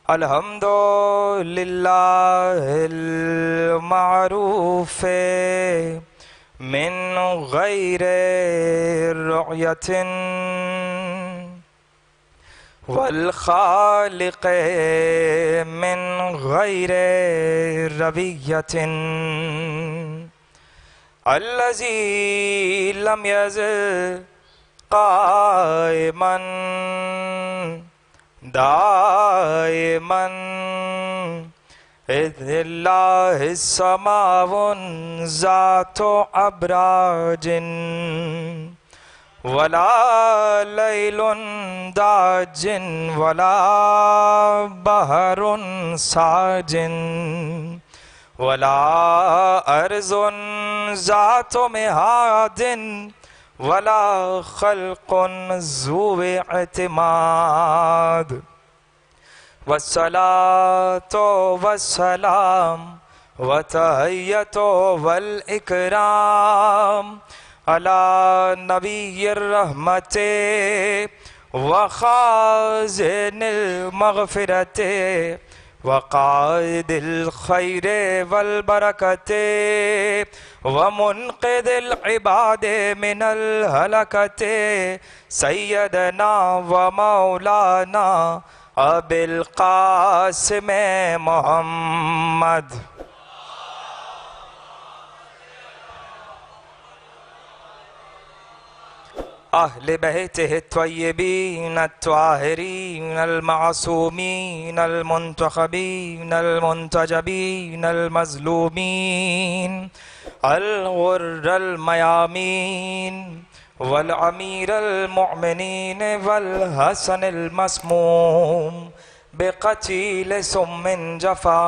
الحمد للہ المعروف من غیر رعیت والخالق من غیر رویت الذی لم یزل قائما دائما اذ اللہ السماء ذات ابراج ولا لیل داج ولا بحر ساج ولا ارض ذات مہاد ولا خلق ذو اعتماد والصلاة والسلام وتحیۃ والاکرام علی نبی الرحمت وخازن المغفرت وقائد الخیر والبرکت ومنقذ العباد من الہلکت سیدنا ومولانا ابی القاسم محمد اہل بیتہ الطیبین الطاہرین المعصومین المنتخبین المنتجبین المظلومین الغر المیامین والامیر المؤمنین والحسن المسموم بقتیل سم جفا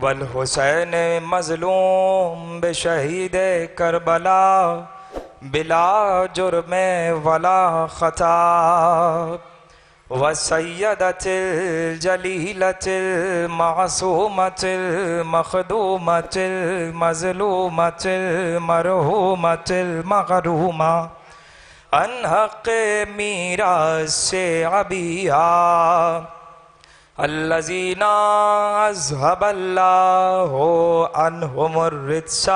والحسین مظلوم بشہید کربلا بلا جرم ولا خطا والسیدۃ الجلیلۃ المعصومۃ المخدومۃ المظلومۃ المرحومۃ المغرومہ عن حق میراث ابیہا الذین اذھب اللہ عنہم الرجس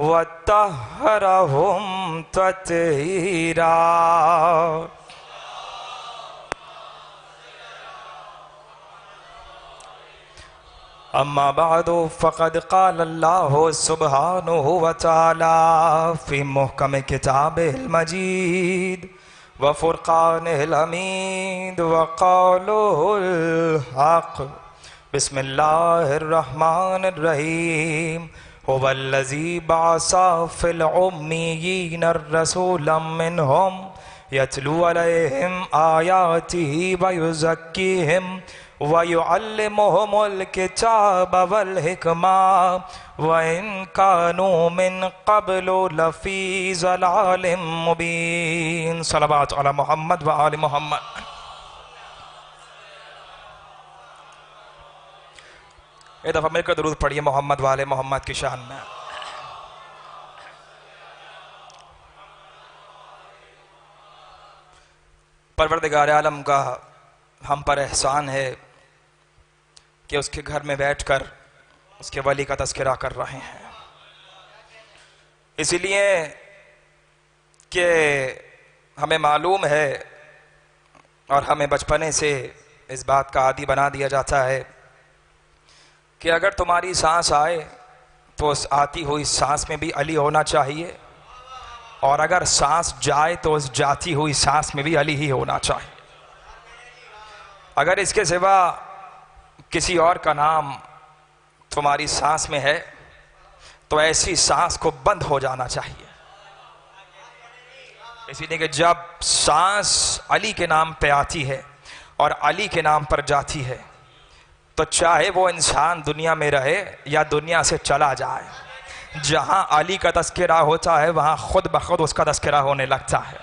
وَطَهَّرَهُمْ تَطْهِيرًا اما بعد فقد قال اللہ سبحانہ وتعالی فی محکم کتابہ المجید وفرقانہ الحمید وقولہ الحق بسم اللہ الرحمن الرحیم هو الذی بعث فی الأمیین رسولا منہم یتلو علیہم آیاتہ ویزکیہم وَيُعَلِّمُهُمُ الْكِتَابَ وَالْحِكْمَةَ وَإِنْ كَانُوا مِنْ قَبْلُ لَفِي ضَلَالٍ مُبِينٍ صلوات علی محمد و آل محمد۔ ایک دفعہ مل کر درود پڑھیے محمد و آل محمد کی شان میں۔ پروردگار عالم کا ہم پر احسان ہے کہ اس کے گھر میں بیٹھ کر اس کے ولی کا تذکرہ کر رہے ہیں، اسی لیے کہ ہمیں معلوم ہے اور ہمیں بچپنے سے اس بات کا عادی بنا دیا جاتا ہے کہ اگر تمہاری سانس آئے تو اس آتی ہوئی سانس میں بھی علی ہونا چاہیے، اور اگر سانس جائے تو اس جاتی ہوئی سانس میں بھی علی ہی ہونا چاہیے۔ اگر اس کے سوا کسی اور کا نام تمہاری سانس میں ہے تو ایسی سانس کو بند ہو جانا چاہیے، اسی لیے کہ جب سانس علی کے نام پہ آتی ہے اور علی کے نام پر جاتی ہے تو چاہے وہ انسان دنیا میں رہے یا دنیا سے چلا جائے، جہاں علی کا تذکرہ ہوتا ہے وہاں خود بخود اس کا تذکرہ ہونے لگتا ہے۔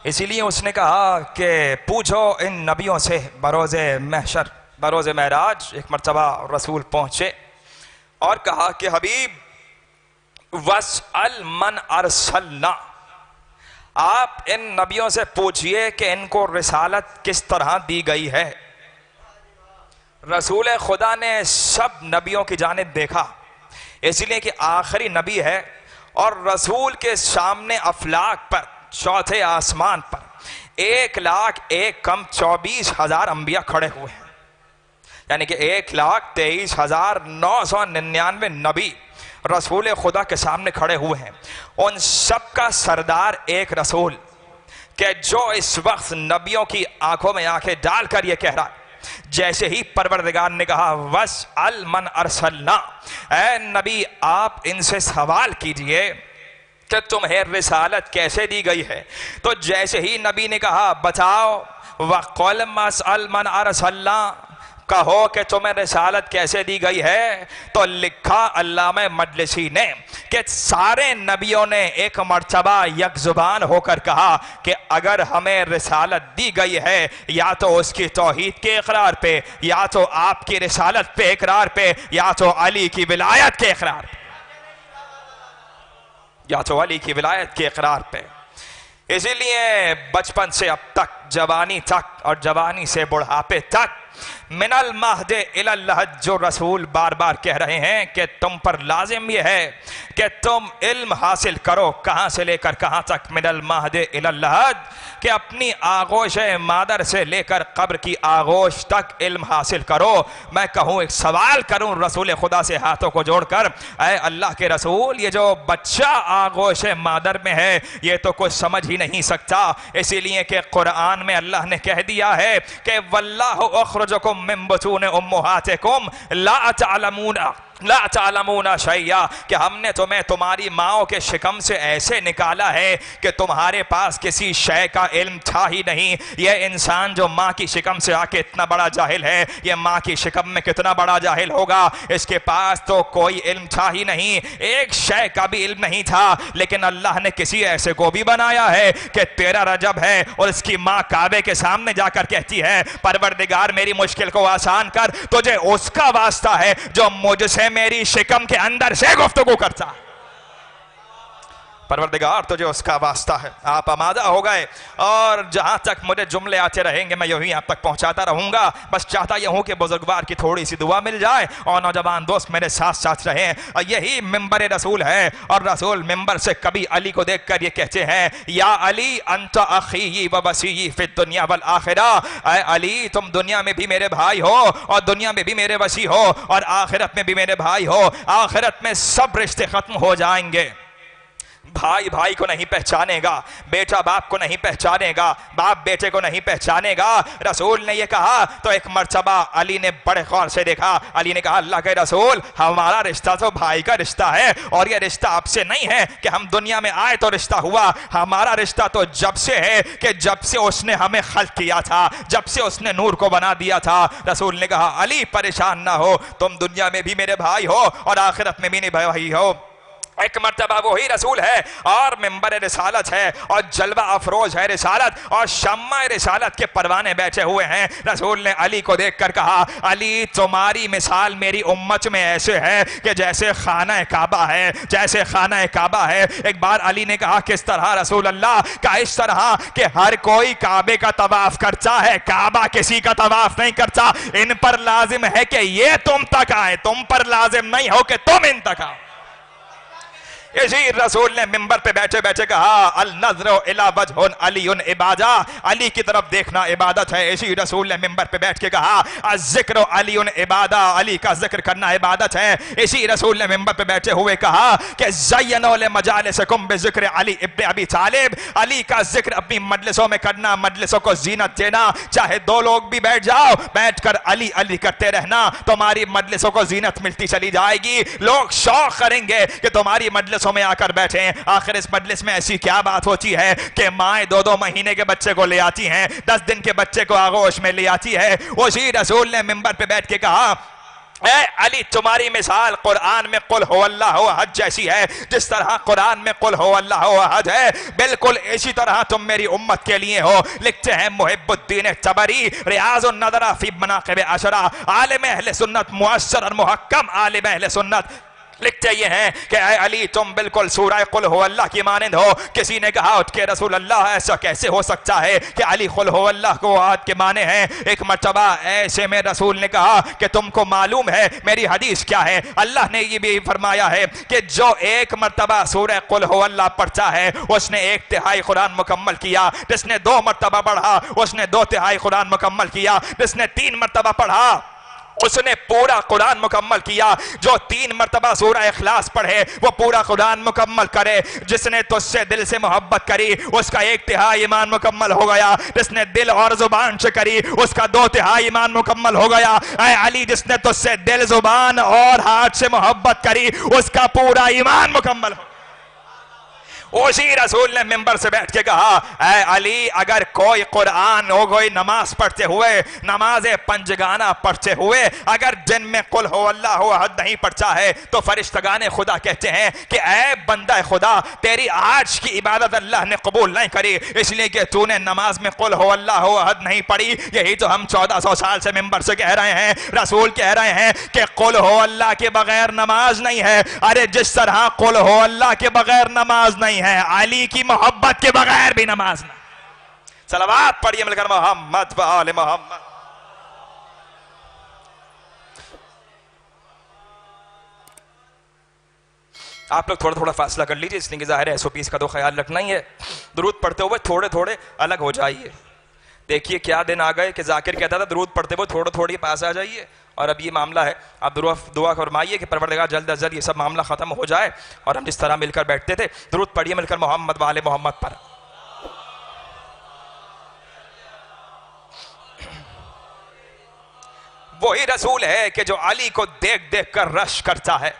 اسی لیے اس نے کہا کہ پوچھو ان نبیوں سے بروز محشر، بروز معراج ایک مرتبہ رسول پہنچے اور کہا کہ حبیب وَاسْأَلْ مَنْ أَرْسَلْنَا، آپ ان نبیوں سے پوچھئے کہ ان کو رسالت کس طرح دی گئی ہے۔ رسول خدا نے سب نبیوں کی جانب دیکھا، اس لیے کہ آخری نبی ہے، اور رسول کے سامنے افلاک پر، چوتھے آسمان پر 1,01,24,000 انبیاء کھڑے ہوئے ہیں، یعنی کہ 1,23,999 نبی رسول خدا کے سامنے کھڑے ہوئے ہیں۔ ان سب کا سردار ایک رسول کہ جو اس وقت نبیوں کی آنکھوں میں آنکھیں ڈال کر یہ کہہ رہا ہے، جیسے ہی پروردگار نے کہا وَاسْأَلْ مَنْ أَرْسَلْنَا، اے نبی آپ ان سے سوال کیجئے کہ تمہیں رسالت کیسے دی گئی ہے، تو جیسے ہی نبی نے کہا بتاؤ وَقُلْ مَاسْأَلْ مَنْ أَرْسَلْنَا، کہو کہ تمہیں رسالت کیسے دی گئی ہے، تو لکھا علامہ مجلسی نے کہ سارے نبیوں نے ایک مرتبہ یک زبان ہو کر کہا کہ اگر ہمیں رسالت دی گئی ہے یا تو اس کی توحید کے اقرار پہ، یا تو آپ کی رسالت پہ اقرار پہ، یا تو علی کی ولایت کے اقرار پہ، یا تو علی کی ولایت کے اقرار پہ۔ اسی لیے بچپن سے اب تک، جوانی تک، اور جوانی سے بڑھاپے تک، من المہد الی اللحد جو رسول بار بار کہہ رہے ہیں کہ تم پر لازم یہ ہے کہ تم علم حاصل کرو، کہاں سے لے کر کہاں تک؟ من المہد الی اللحد، کہ اپنی آغوش مادر سے لے کر قبر کی آغوش تک علم حاصل کرو۔ میں کہوں، ایک سوال کروں رسول خدا سے ہاتھوں کو جوڑ کر، اے اللہ کے رسول، یہ جو بچہ آغوش مادر میں ہے یہ تو کچھ سمجھ ہی نہیں سکتا، اسی لیے کہ قرآن میں اللہ نے کہہ دیا ہے کہ واللہ اخرجکم من بطون امہاتکم لا تعلمون شیئا، کہ ہم نے تمہیں تمہاری ماں کے شکم سے ایسے نکالا ہے کہ تمہارے پاس کسی شے کا علم تھا ہی نہیں۔ یہ انسان جو ماں کی شکم سے آ کے اتنا بڑا جاہل ہے، یہ ماں کی شکم میں کتنا بڑا جاہل ہوگا، اس کے پاس تو کوئی علم تھا ہی نہیں، ایک شے کا بھی علم نہیں تھا، لیکن اللہ نے کسی ایسے کو بھی بنایا ہے کہ 13 رجب ہے اور اس کی ماں کعبے کے سامنے جا کر کہتی ہے پروردگار میری مشکل کو آسان کر، تجھے اس کا واسطہ ہے جو مجھ سے میری شکم کے اندر سے گفتگو کرتا ہے، پروردگار تجھے اس کا واسطہ ہے۔ آپ آمادہ ہو گئے، اور جہاں تک مجھے جملے آتے رہیں گے میں یوں ہی آپ تک پہنچاتا رہوں گا، بس چاہتا یہ ہوں کہ بزرگوار کی تھوڑی سی دعا مل جائے اور نوجوان دوست میرے ساتھ ساتھ رہیں۔ اور یہی ممبر رسول ہے، اور رسول ممبر سے کبھی علی کو دیکھ کر یہ کہتے ہیں یا علی انت اخی و وصی فی الدنیا والآخرہ، اے علی تم دنیا میں بھی میرے بھائی ہو اور دنیا میں بھی میرے وصی ہو اور آخرت میں بھی میرے بھائی ہو، آخرت میں سب رشتے ختم ہو جائیں گے، بھائی بھائی کو نہیں پہچانے گا، بیٹا باپ کو نہیں پہچانے گا، باپ بیٹے کو نہیں پہچانے گا۔ رسول نے یہ کہا تو ایک مرتبہ علی نے بڑے غور سے دیکھا، علی نے کہا اللہ کے رسول ہمارا رشتہ تو بھائی کا رشتہ ہے، اور یہ رشتہ آپ سے نہیں ہے کہ ہم دنیا میں آئے تو رشتہ ہوا، ہمارا رشتہ تو جب سے ہے کہ جب سے اس نے ہمیں خلق کیا تھا، جب سے اس نے نور کو بنا دیا تھا۔ رسول نے کہا علی پریشان نہ ہو، تم دنیا میں بھی میرے بھائی ہو اور آخرت میں بھی میرے بھائی ہو۔ ایک مرتبہ وہی رسول ہے اور ممبر رسالت ہے اور جلوہ افروز ہے رسالت اور شمع رسالت کے پروانے بیٹھے ہوئے ہیں۔ رسول نے علی کو دیکھ کر کہا علی تمہاری مثال میری امت میں ایسے ہے کہ جیسے خانہ کعبہ ہے، جیسے خانہ کعبہ ہے۔ ایک بار علی نے کہا کس طرح رسول اللہ؟ کہ اس طرح کہ ہر کوئی کعبے کا طواف کرتا ہے، کعبہ کسی کا طواف نہیں کرتا، ان پر لازم ہے کہ یہ تم تک آئے، تم پر لازم نہیں ہو کہ تم ان تک آؤ۔ اسی رسول نے منبر پہ بیٹھے بیٹھے کہا النظر الی وجہ علی عبادہ، علی کی طرف دیکھنا عبادت ہے۔ اسی رسول نے منبر پہ بیٹھ کے کہا الذکر علی عبادہ، علی کا ذکر کرنا عبادت ہے۔ اسی رسول نے منبر پہ بیٹھے ہوئے کہا کہ زینوا لمجالسکم بذکر علی ابن ابی طالب، علی کا ذکر اپنی مجلسوں میں کرنا، مجلسوں کو زینت دینا، چاہے دو لوگ بھی بیٹھ جاؤ، بیٹھ کر علی علی کرتے رہنا، تمہاری مجلسوں کو زینت ملتی چلی جائے گی، لوگ شوق کریں گے کہ تمہاری مجلس میں آ کر بیٹھیں۔ آخر اس مجلس میں ایسی کیا بات ہوتی ہے کہ مائیں 2 مہینے کے بچے کو لے آتی ہیں، 10 دن کے بچے کو آغوش میں لے آتی ہے۔ اسی رسول نے منبر پہ بیٹھ کے کہا اے علی تمہاری مثال قرآن میں قل ہو اللہ احد جیسی ہے، جس طرح قرآن میں قل ہو اللہ احد ہے بالکل اسی طرح تم میری امت کے لیے ہو۔ لکھتے ہیں محب الدین طبری ریاض النظرہ فی مناقب عشرہ، عالم اہل سنت، مؤثر اور محکم عالم اہل سنت، لکھتے یہ ہیں کہ اے علی تم بالکل سورہ قل ہو اللہ کی مانند ہو. کسی نے کہا اٹھ کے رسول اللہ ایسا کیسے ہو سکتا ہے کہ علی قل ہو اللہ کو آیت کے معنی ہیں. ایک مرتبہ ایسے میں رسول نے کہا کہ تم کو معلوم ہے میری حدیث کیا ہے؟ اللہ نے یہ بھی فرمایا ہے کہ جو ایک مرتبہ سورہ قل ہو اللہ پڑھتا ہے اس نے 1/3 قرآن مکمل کیا. جس نے 2 مرتبہ پڑھا اس نے 2/3 قرآن مکمل کیا. جس نے 3 مرتبہ پڑھا اس نے پورا قرآن مکمل کیا. جو 3 مرتبہ سورہ اخلاص پڑھے وہ پورا قرآن مکمل کرے. جس نے تجھ سے دل سے محبت کری اس کا 1/3 ایمان مکمل ہو گیا. جس نے دل اور زبان سے کری اس کا 2/3 ایمان مکمل ہو گیا. اے علی جس نے تجھ سے دل زبان اور ہاتھ سے محبت کری اس کا پورا ایمان مکمل ہو. اسی رسول نے منبر سے بیٹھ کے کہا اے علی اگر کوئی قرآن ہو کوئی نماز پڑھتے ہوئے نماز پنجگانہ پڑھتے ہوئے اگر جن میں قل ہو اللہ احد نہیں پڑھتا ہے تو فرشتگان خدا کہتے ہیں کہ اے بندہ خدا تیری آج کی عبادت اللہ نے قبول نہیں کری اس لیے کہ تو نے نماز میں قل ہو اللہ احد نہیں پڑھی. یہی تو ہم 1400 سال سے منبر سے کہہ رہے ہیں. رسول کہہ رہے ہیں کہ قل ہو اللہ کے بغیر نماز نہیں ہے. ارے جس طرح قل ہو اللہ کے بغیر نماز نہیں ہے علی کی محبت کے بغیر بھی نماز نہ. صلوات پڑھیے مل کر محمد و آل محمد. آپ لوگ تھوڑا تھوڑا فاصلہ کر لیجئے اس لیے کہ ظاہر ہے SOPs کا تو خیال رکھنا ہی ہے. درود پڑھتے ہوئے تھوڑے تھوڑے الگ ہو جائیے. دیکھیے کیا دن آ گئے کہ ذاکر کہتا تھا درود پڑھتے ہوئے تھوڑے تھوڑے پاس آ جائیے اور اب یہ معاملہ ہے. آپ دعا فرمائیے کہ پروردگار جلد از جلد یہ سب معاملہ ختم ہو جائے اور ہم جس طرح مل کر بیٹھتے تھے. درود پڑھیے مل کر محمد و آل محمد پر. وہی رسول ہے کہ جو علی کو دیکھ دیکھ کر رش کرتا ہے.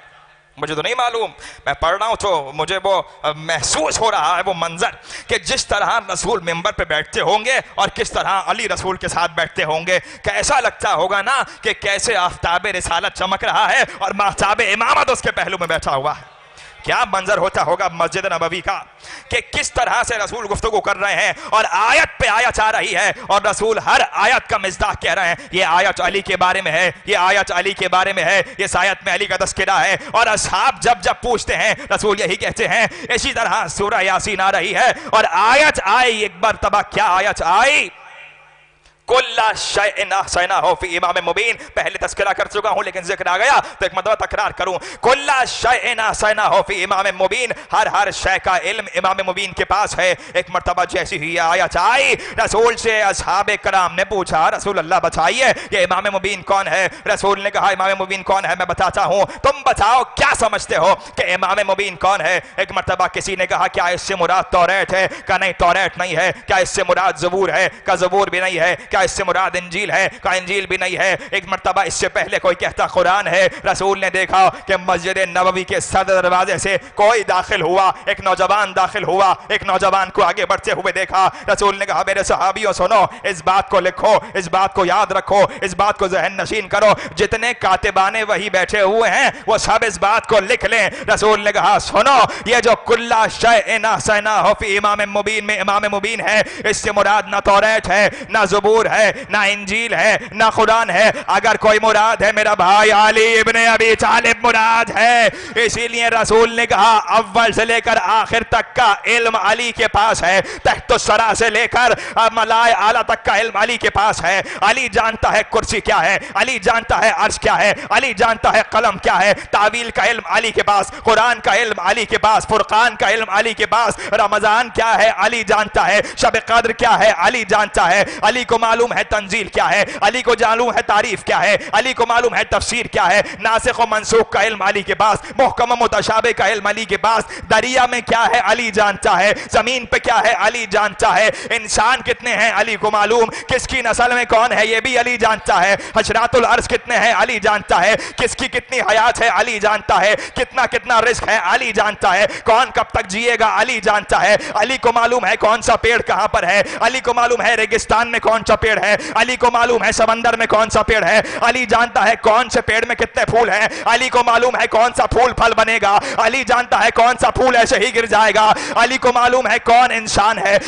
مجھے تو نہیں معلوم, میں پڑھ رہا ہوں تو مجھے وہ محسوس ہو رہا ہے وہ منظر کہ جس طرح رسول منبر پہ بیٹھتے ہوں گے اور کس طرح علی رسول کے ساتھ بیٹھتے ہوں گے. کیسا لگتا ہوگا نا کہ کیسے آفتاب رسالت چمک رہا ہے اور مہتاب امامت اس کے پہلو میں بیٹھا ہوا ہے. کیا منظر ہوتا ہوگا مسجد نبوی کا کہ کس طرح سے رسول گفتگو کر رہے ہیں اور آیت پہ آیت آ رہی ہے اور رسول ہر آیت کا مصداق کہہ رہے ہیں یہ آیت علی کے بارے میں ہے, یہ آیت علی کے بارے میں ہے, اس آیت میں علی کا تذکرہ ہے. اور اصحاب جب جب پوچھتے ہیں رسول یہی کہتے ہیں. اسی طرح سورہ یاسین آ رہی ہے اور آیت آئی ایک مرتبہ. کیا آیت آئی؟ کل شیء احصیناہ فی امام مبین. پہلے تذکرہ کر چکا ہوں لیکن ذکر آ گیا تو ایک مرتبہ تکرار کروں. کل شیء احصیناہ فی امام مبین. ہر شے کا علم امام مبین کے پاس ہے. ایک مرتبہ جیسی ہی آیت آئی رسول سے اصحاب کرام نے پوچھا رسول اللہ بتائیے یہ امام مبین کون ہے؟ رسول نے کہا امام مبین کون ہے میں بتاتا ہوں, تم بتاؤ کیا سمجھتے ہو کہ امام مبین کون ہے؟ ایک مرتبہ کسی نے کہا کیا اس سے مراد توریت ہے؟ کہا نہیں توریت نہیں ہے. کیا اس سے مراد زبور ہے؟ کہا زبور بھی نہیں ہے. کیا اس سے مراد انجیل ہے؟ کہا انجیل بھی نہیں ہے. ایک مرتبہ اس سے پہلے کوئی کہتا قرآن ہے. رسول نے دیکھا کہ مسجد نبوی کے صدر دروازے سے کوئی داخل ہوا, ایک نوجوان داخل ہوا. ایک نوجوان کو آگے بڑھتے ہوئے دیکھا. رسول نے کہا میرے صحابیوں سنو, اس بات کو لکھو, اس بات کو یاد رکھو, اس بات کو ذہن نشین کرو. جتنے کاتبان وہی بیٹھے ہوئے ہیں وہ سب اس بات کو لکھ لیں. رسول نے کہا سنو یہ جو کل شیء احصیناہ فی امام مبین میں امام مبین ہے اس سے مراد نہ توریت ہے, نہ زبور ہے, نہ انجیل ہے, نہ قرآن ہے. اگر کوئی مراد ہے میرا بھائی علی ابن ابی طالب مراد ہے. اسی لیے رسول نے کہا اول سے لے کر آخر تک کا علم علی کے پاس ہے. تحت الثری سے لے کر ملائے اعلیٰ تک کا علم علی کے پاس ہے. علی جانتا ہے کرسی کیا ہے, علی جانتا ہے عرش کیا ہے, علی جانتا ہے قلم کیا ہے. تعویل کا علم علی کے پاس, قرآن کا علم علی کے پاس, فرقان کا علم علی کے پاس, رمضان کیا ہے علی جانتا ہے, شب قدر کیا ہے علی جانتا ہے. علی کو معلوم ہے تنزیل کیا ہے, علی کو معلوم ہے تعریف کیا ہے, علی کو معلوم ہے تفسیر کیا ہے. ناسخ و منسوخ کا علم علی کے پاس, محکم و متشابہ کا علم علی کے پاس. دریا میں کیا ہے علی جانتا ہے, زمین پہ کیا ہے علی جانتا ہے. انسان کتنے ہیں علی کو معلوم, کس کی نسل میں کون ہے یہ بھی علی جانتا ہے. حشرات الارض کتنے ہیں علی جانتا ہے, کس کی کتنی حیات ہے علی جانتا ہے, کتنا رزق ہے علی جانتا ہے, کون کب تک جیے گا علی جانتا ہے. علی کو معلوم ہے کون سا پیڑ کہاں پر ہے, علی کو معلوم ہے ریگستان میں کون سا پیڑ ہے, علی کو معلوم ہے سمندر میں کون سا پیڑ ہے. علی جانتا ہے کون سے پیڑ میں کتنے پھول ہیں, علی کو معلوم ہے کون سا پھول پھل بنے گا, علی جانتا ہے کون سا پھول ایسے ہی گر جائے گا. علی کو معلوم ہے کون انسان ہے.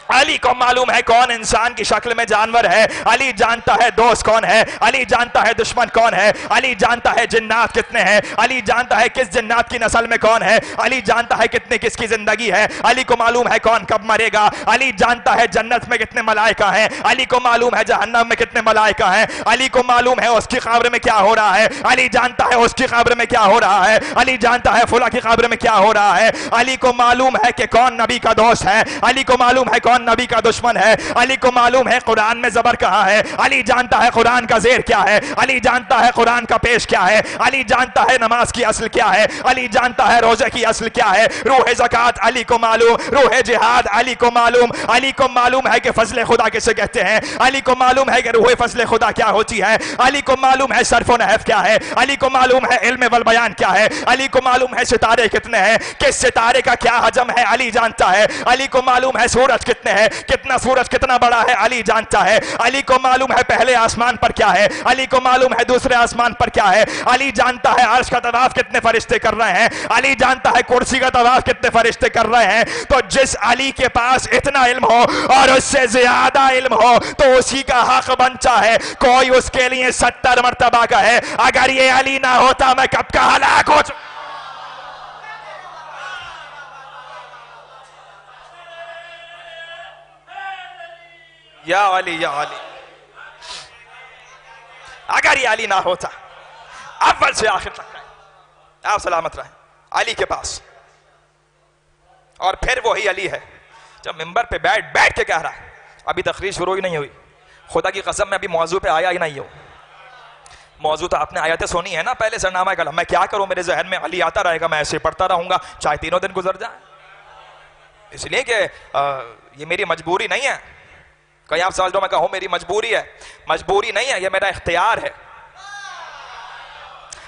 علی کو معلوم ہے کون انسان کی شکل میں جانور ہے، علی جانتا ہے دوست کون ہے، علی جانتا ہے دشمن کون ہے، علی جانتا ہے جنات کتنے ہیں، علی جانتا ہے کس جنات کی نسل میں کون ہے، علی جانتا ہے کتنے کس کی زندگی ہے، علی کو معلوم ہے کون کب مرے گا، علی جانتا ہے جنت میں کتنے ملائکہ ہیں، علی کو معلوم ہے جہنم میں کتنے ملائکہ ہیں، علی کو معلوم ہے اس کی قبر میں کیا ہو رہا ہے، علی جانتا ہے اس کی قبر میں کیا ہو رہا ہے، علی جانتا ہے فلاں کی قبر میں کیا ہو رہا ہے، علی کو معلوم ہے کہ کون نبی کا دوست ہے، علی کو معلوم ہے کون نبی کا دشمن ہے، علی کو معلوم ہے قرآن میں زبر کہاں ہے، علی جانتا ہے قرآن کا زیر کیا ہے، علی جانتا ہے قرآن کا پیش کیا ہے، علی جانتا ہے نماز کی اصل کیا ہے، علی جانتا ہے روزے کی اصل کیا ہے، روح زکات علی کو معلوم، روح جہاد علی کو معلوم، علی کو معلوم ہے کہ فضل خدا کسے کہتے ہیں، علی کو معلوم ہے کہ روح فضل خدا کیا ہوتی ہے، علی کو معلوم ہے صرف و نحو کیا ہے، علی کو معلوم ہے علم والبیان کیا ہے، علی کو معلوم ہے ستارے کتنے ہیں، کس ستارے کا کیا حجم ہے علی جانتا ہے، علی کو معلوم ہے سورج کتنے ہیں، کتنا سورج کتنا بڑا ہے علی جانتا ہے، علی کو معلوم ہے پہلے آسمان پر کیا ہے، علی کو معلوم ہے دوسرے آسمان پر کیا ہے، علی جانتا ہے عرش کا طواف کتنے فرشتے کر رہے ہیں، علی جانتا ہے کرسی کا طواف کتنے فرشتے کر رہے ہیں، تو جس علی کے پاس اتنا علم ہو اور اس سے زیادہ علم ہو تو اسی کا حق بنتا ہے کوئی اس کے لیے 70 مرتبہ کا ہے، اگر یہ علی نہ ہوتا میں کب کا ہلاک ہو چکا۔ یا علی یا علی، اگر یہ علی نہ ہوتا اول سے آخر تک رہے، آپ سلامت رہیں علی کے پاس، اور پھر وہی علی ہے جو ممبر پہ بیٹھ کے کہہ رہا ہے، ابھی تقریر شروع ہی نہیں ہوئی، خدا کی قسم میں ابھی موضوع پہ آیا ہی نہیں ہوں، موضوع تو آپ نے آیتیں سنی ہے نا پہلے سرنامہ کلام، میں کیا کروں میرے ذہن میں علی آتا رہے گا، میں ایسے پڑھتا رہوں گا چاہے تینوں دن گزر جائیں، اس لیے کہ یہ میری مجبوری نہیں ہے، کہیں آپ سمجھ لو میں کہوں میری مجبوری ہے، مجبوری نہیں ہے، یہ میرا اختیار ہے،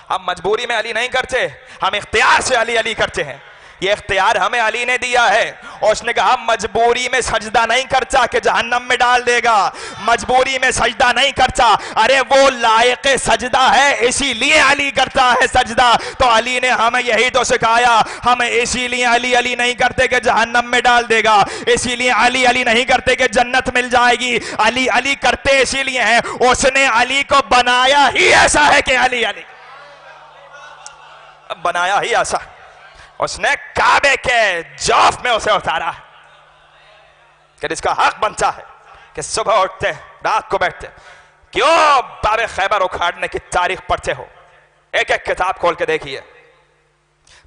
ہم مجبوری میں علی نہیں کرتے، ہم اختیار سے علی علی کرتے ہیں، یہ اختیار ہمیں علی نے دیا ہے، اور اس نے کہا مجبوری میں سجدہ نہیں کرتا کہ جہنم میں ڈال دے گا، مجبوری میں سجدہ نہیں کرتا، ارے وہ لائق سجدہ ہے اسی لیے علی کرتا ہے سجدہ، تو علی نے ہمیں یہی تو سکھایا، ہم اسی لیے علی علی نہیں کرتے کہ جہنم میں ڈال دے گا، اسی لیے علی علی نہیں کرتے کہ جنت مل جائے گی، علی علی کرتے اسی لیے ہیں، اس نے علی کو بنایا ہی ایسا ہے کہ علی علی بنایا ہی ایسا، اس نے کعبے کے جوف میں اسے اتارا کہ اس کا حق بنتا ہے کہ صبح اٹھتے رات کو بیٹھتے، کیوں باب خیبر اکھاڑنے کی تاریخ پڑھتے ہو، ایک ایک کتاب کھول کے دیکھیے،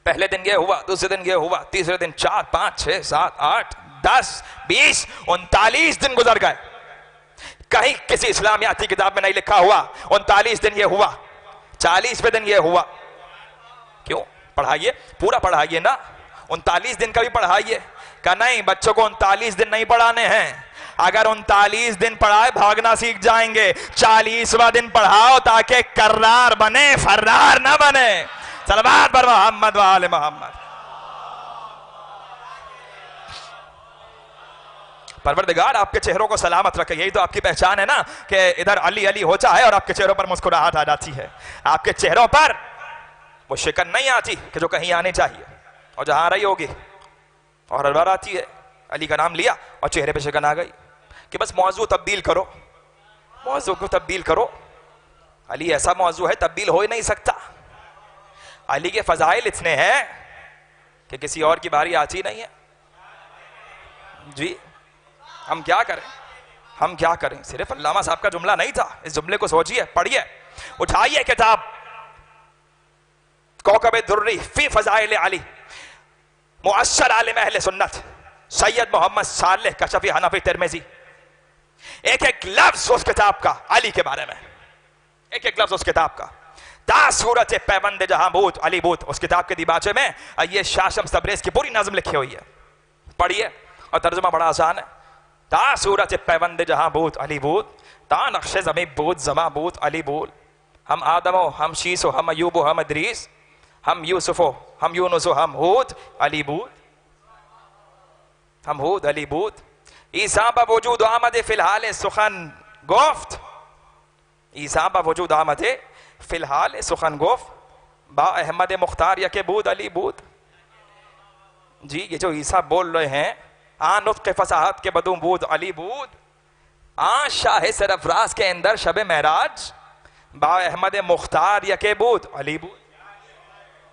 پہلے دن یہ ہوا، دوسرے دن یہ ہوا، تیسرے دن 4 5 6 7 8 10 20 39 دن گزر گئے، کہیں کسی اسلامیاتی کتاب میں نہیں لکھا ہوا 39 دن یہ ہوا، 40ویں دن یہ ہوا، کیوں پڑھائیے پورا پڑھائیے نا، 39 دن کا بھی پڑھائیے، کہ نہیں بچوں کو 39 دن نہیں پڑھانے ہیں، اگر 39 دن پڑھائے بھاگنا سیکھ جائیں گے، 40واں دن پڑھاؤ تاکہ کرار بنے فرار نہ بنے، صلوات بر محمد و آل محمد۔ پروردگار آپ کے چہروں کو سلامت رکھے، یہی تو آپ کی پہچان ہے نا کہ ادھر علی علی ہوتا ہے اور آپ کے چہروں پر مسکراہٹ آ جاتی ہے، آپ کے چہروں پر وہ شکن نہیں آتی کہ جو کہیں آنی چاہیے اور جہاں آ رہی ہوگی، اور ہر بار آتی ہے، علی کا نام لیا اور چہرے پہ شکن آ گئی، کہ بس موضوع تبدیل کرو، موضوع کو تبدیل کرو، علی ایسا موضوع ہے تبدیل ہو ہی نہیں سکتا، علی کے فضائل اتنے ہیں کہ کسی اور کی باری آتی نہیں ہے، جی ہم کیا کریں، ہم کیا کریں، صرف علامہ صاحب کا جملہ نہیں تھا، اس جملے کو سوچیے، پڑھیے، اٹھائیے کتاب کوکب دری فی فضائل علی، مؤثر عالم اہل سنت سید محمد صالح کشفی حنفی ترمذی، ایک ایک لفظ اس کتاب کا علی کے بارے میں، ایک ایک لفظ اس کتاب کا، تا صورت پیوند جہاں بود علی بود، اس کتاب کے دیباچے میں یہ شاشم تبریز کی پوری نظم لکھی ہوئی ہے، پڑھیے، اور ترجمہ بڑا آسان ہے، تا صورت پیوند جہاں بود علی بود، تا نقش زمین بود زماں بود علی بود، ہم آدم و ہم شیس و ہم ایوب و ہم ادریس، ہم یوسف و ہم یونس و ہم ہود علی بود، ہم ہود علی بود، عیسیٰ با وجود آمد فی الحال سخن گفت، عیسیٰ با وجود آمد فی الحال سخن گفت، با احمد مختار یک بود علی بود، جی یہ جو عیسیٰ بول رہے ہیں نطق فصاحت کے بدوں بود علی بود، شاہ سرفراز کے اندر شب معراج، با احمد مختار یکے بود علی بود۔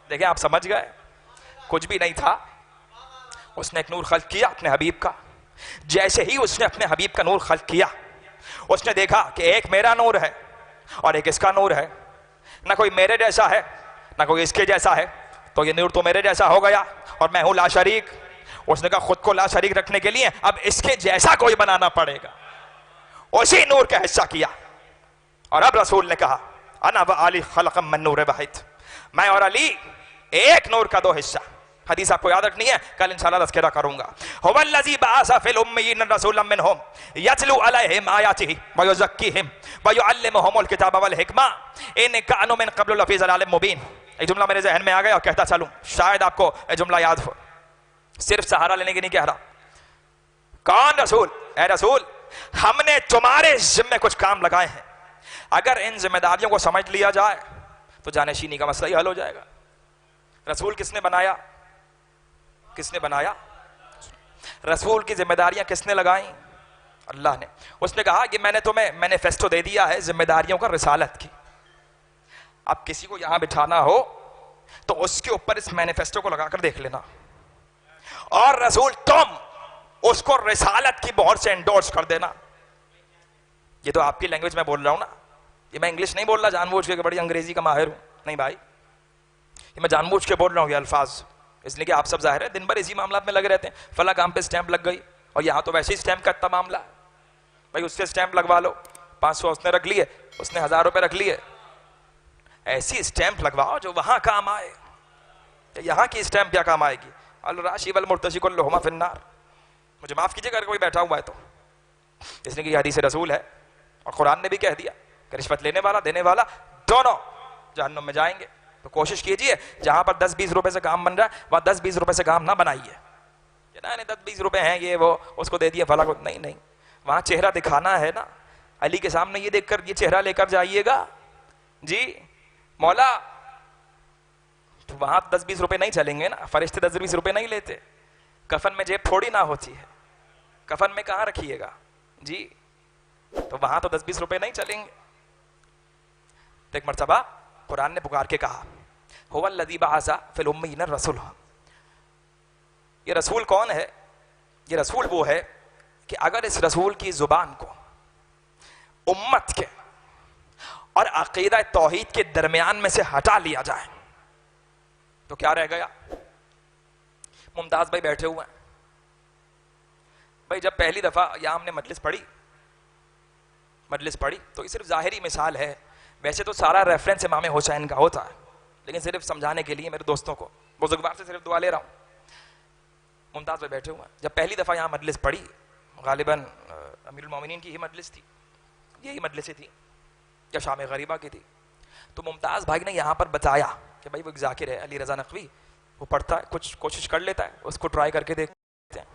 دیکھیں آپ سمجھ گئے، کچھ بھی نہیں تھا، اس نے ایک نور خلق کیا اپنے حبیب کا۔ جیسے ہی اس نے اپنے حبیب کا نور خلق کیا، اس نے دیکھا کہ ایک میرا نور ہے اور ایک اس کا نور ہے، نہ کوئی میرے جیسا ہے نہ کوئی اس کے جیسا ہے، تو یہ نور تو میرے جیسا ہو گیا اور میں ہوں لا شریک۔ اس نے کہا خود کو لا شریک رکھنے کے لیے اب اس کے جیسا کوئی بنانا پڑے گا، اسی نور کا حصہ کیا۔ اور اب رسول نے کہا انا و علی خلق من نور واحد، میں اور علی ایک نور کا دو حصہ۔ حدیث آپ کو یاد رکھنی ہے، کل انشاءاللہ تذکرہ کروں گا۔ هو الذی بعث فی الامیین رسولا منہم یتلو علیہم آیاتہ ویزکیہم ویعلمہم الکتاب والحکمہ ان کانوا من قبل لفی ضلال مبین۔ ایک جملہ میرے ذہن میں آ گیا اور کہتا چلوں، شاید آپ کو یہ جملہ یاد ہو، صرف سہارا لینے کی نہیں کہہ رہا۔ کون رسول؟ اے رسول، ہم نے تمہارے ذمے کچھ کام لگائے ہیں، اگر ان ذمہ داریوں کو سمجھ لیا جائے تو جانشینی کا مسئلہ ہی حل ہو جائے گا۔ رسول کس نے بنایا؟ کس نے بنایا؟ رسول کی ذمہ داریاں کس نے لگائیں؟ اللہ نے۔ اس نے کہا کہ میں نے تمہیں مینیفیسٹو دے دیا ہے ذمہ داریوں کا رسالت کی، اب کسی کو یہاں بٹھانا ہو تو اس کے اوپر اس مینیفیسٹو کو لگا کر دیکھ لینا، اور رسول تم اس کو رسالت کی مہر سے انڈورس کر دینا۔ یہ تو آپ کی لینگویج میں بول رہا ہوں نا، یہ میں انگلش نہیں بول رہا جان بوجھ کے کہ بڑی انگریزی کا ماہر ہوں، نہیں بھائی، یہ میں جان بوجھ کے بول رہا ہوں یہ الفاظ، اس لیے کہ آپ سب ظاہر ہے دن بھر اسی معاملات میں لگے رہتے ہیں، فلاں کام پہ سٹیمپ لگ گئی، اور یہاں تو ویسے ہی سٹیمپ کا اتنا معاملہ ہے، بھائی اس سے سٹیمپ لگوا لو، 500 اس نے رکھ لیے، اس نے 1000 روپے رکھ لیے، ایسی سٹیمپ لگواؤ جو وہاں کام آئے، یہاں کی سٹیمپ کیا کام آئے گی؟ الراشی والمرتشی کلہما فی النار۔ مجھے معاف کیجئے اگر کوئی بیٹھا ہوا ہے تو، اس لیے کہ یہ حدیث رسول ہے، اور قرآن نے بھی کہہ دیا کہ رشوت لینے والا دینے والا دونوں جہنم میں جائیں گے۔ تو کوشش کیجئے جہاں پر 10-20 روپے سے کام بن رہا ہے وہاں 10-20 روپے سے کام نہ بنائیے، کہ نہیں 10-20 روپے ہیں یہ وہ اس کو دے دیے فلاں کو، نہیں، وہاں چہرہ دکھانا ہے نا، علی کے سامنے یہ دیکھ کر یہ چہرہ لے کر جائیے گا جی مولا، تو وہاں 10-20 روپے نہیں چلیں گے نا، فرشتے 10-20 روپے نہیں لیتے، کفن میں جیب تھوڑی نہ ہوتی ہے، کفن میں کہاں رکھیے گا جی، تو وہاں تو 10-20 روپے نہیں چلیں گے۔ تو ایک مرتبہ قرآن نے پکار کے کہا هو الذی بعث فی الامیین الرسول، یہ رسول کون ہے؟ یہ رسول وہ ہے کہ اگر اس رسول کی زبان کو امت کے اور عقیدہ توحید کے درمیان میں سے ہٹا لیا جائے تو کیا رہ گیا؟ ممتاز بھائی بیٹھے ہوئے ہیں بھائی، جب پہلی دفعہ یہاں ہم نے مجلس پڑھی تو یہ صرف ظاہری مثال ہے، ویسے تو سارا ریفرنس امام حسین کا ہوتا ہے، لیکن صرف سمجھانے کے لیے میرے دوستوں کو بزرگوار سے صرف دعا لے رہا ہوں۔ ممتاز بھائی بیٹھے ہوئے ہیں، جب پہلی دفعہ یہاں مجلس پڑھی، غالباً امیر المومنین کی ہی مجلس تھی، یہی مجلسیں تھی یا شام غریبہ کی تھی، تو ممتاز بھائی نے یہاں پر بتایا کہ بھائی وہ ایک ذاکر ہے علی رضا نقوی، وہ پڑھتا ہے، کچھ کوشش کر لیتا ہے، اس کو ٹرائی کر کے دیکھتے ہیں،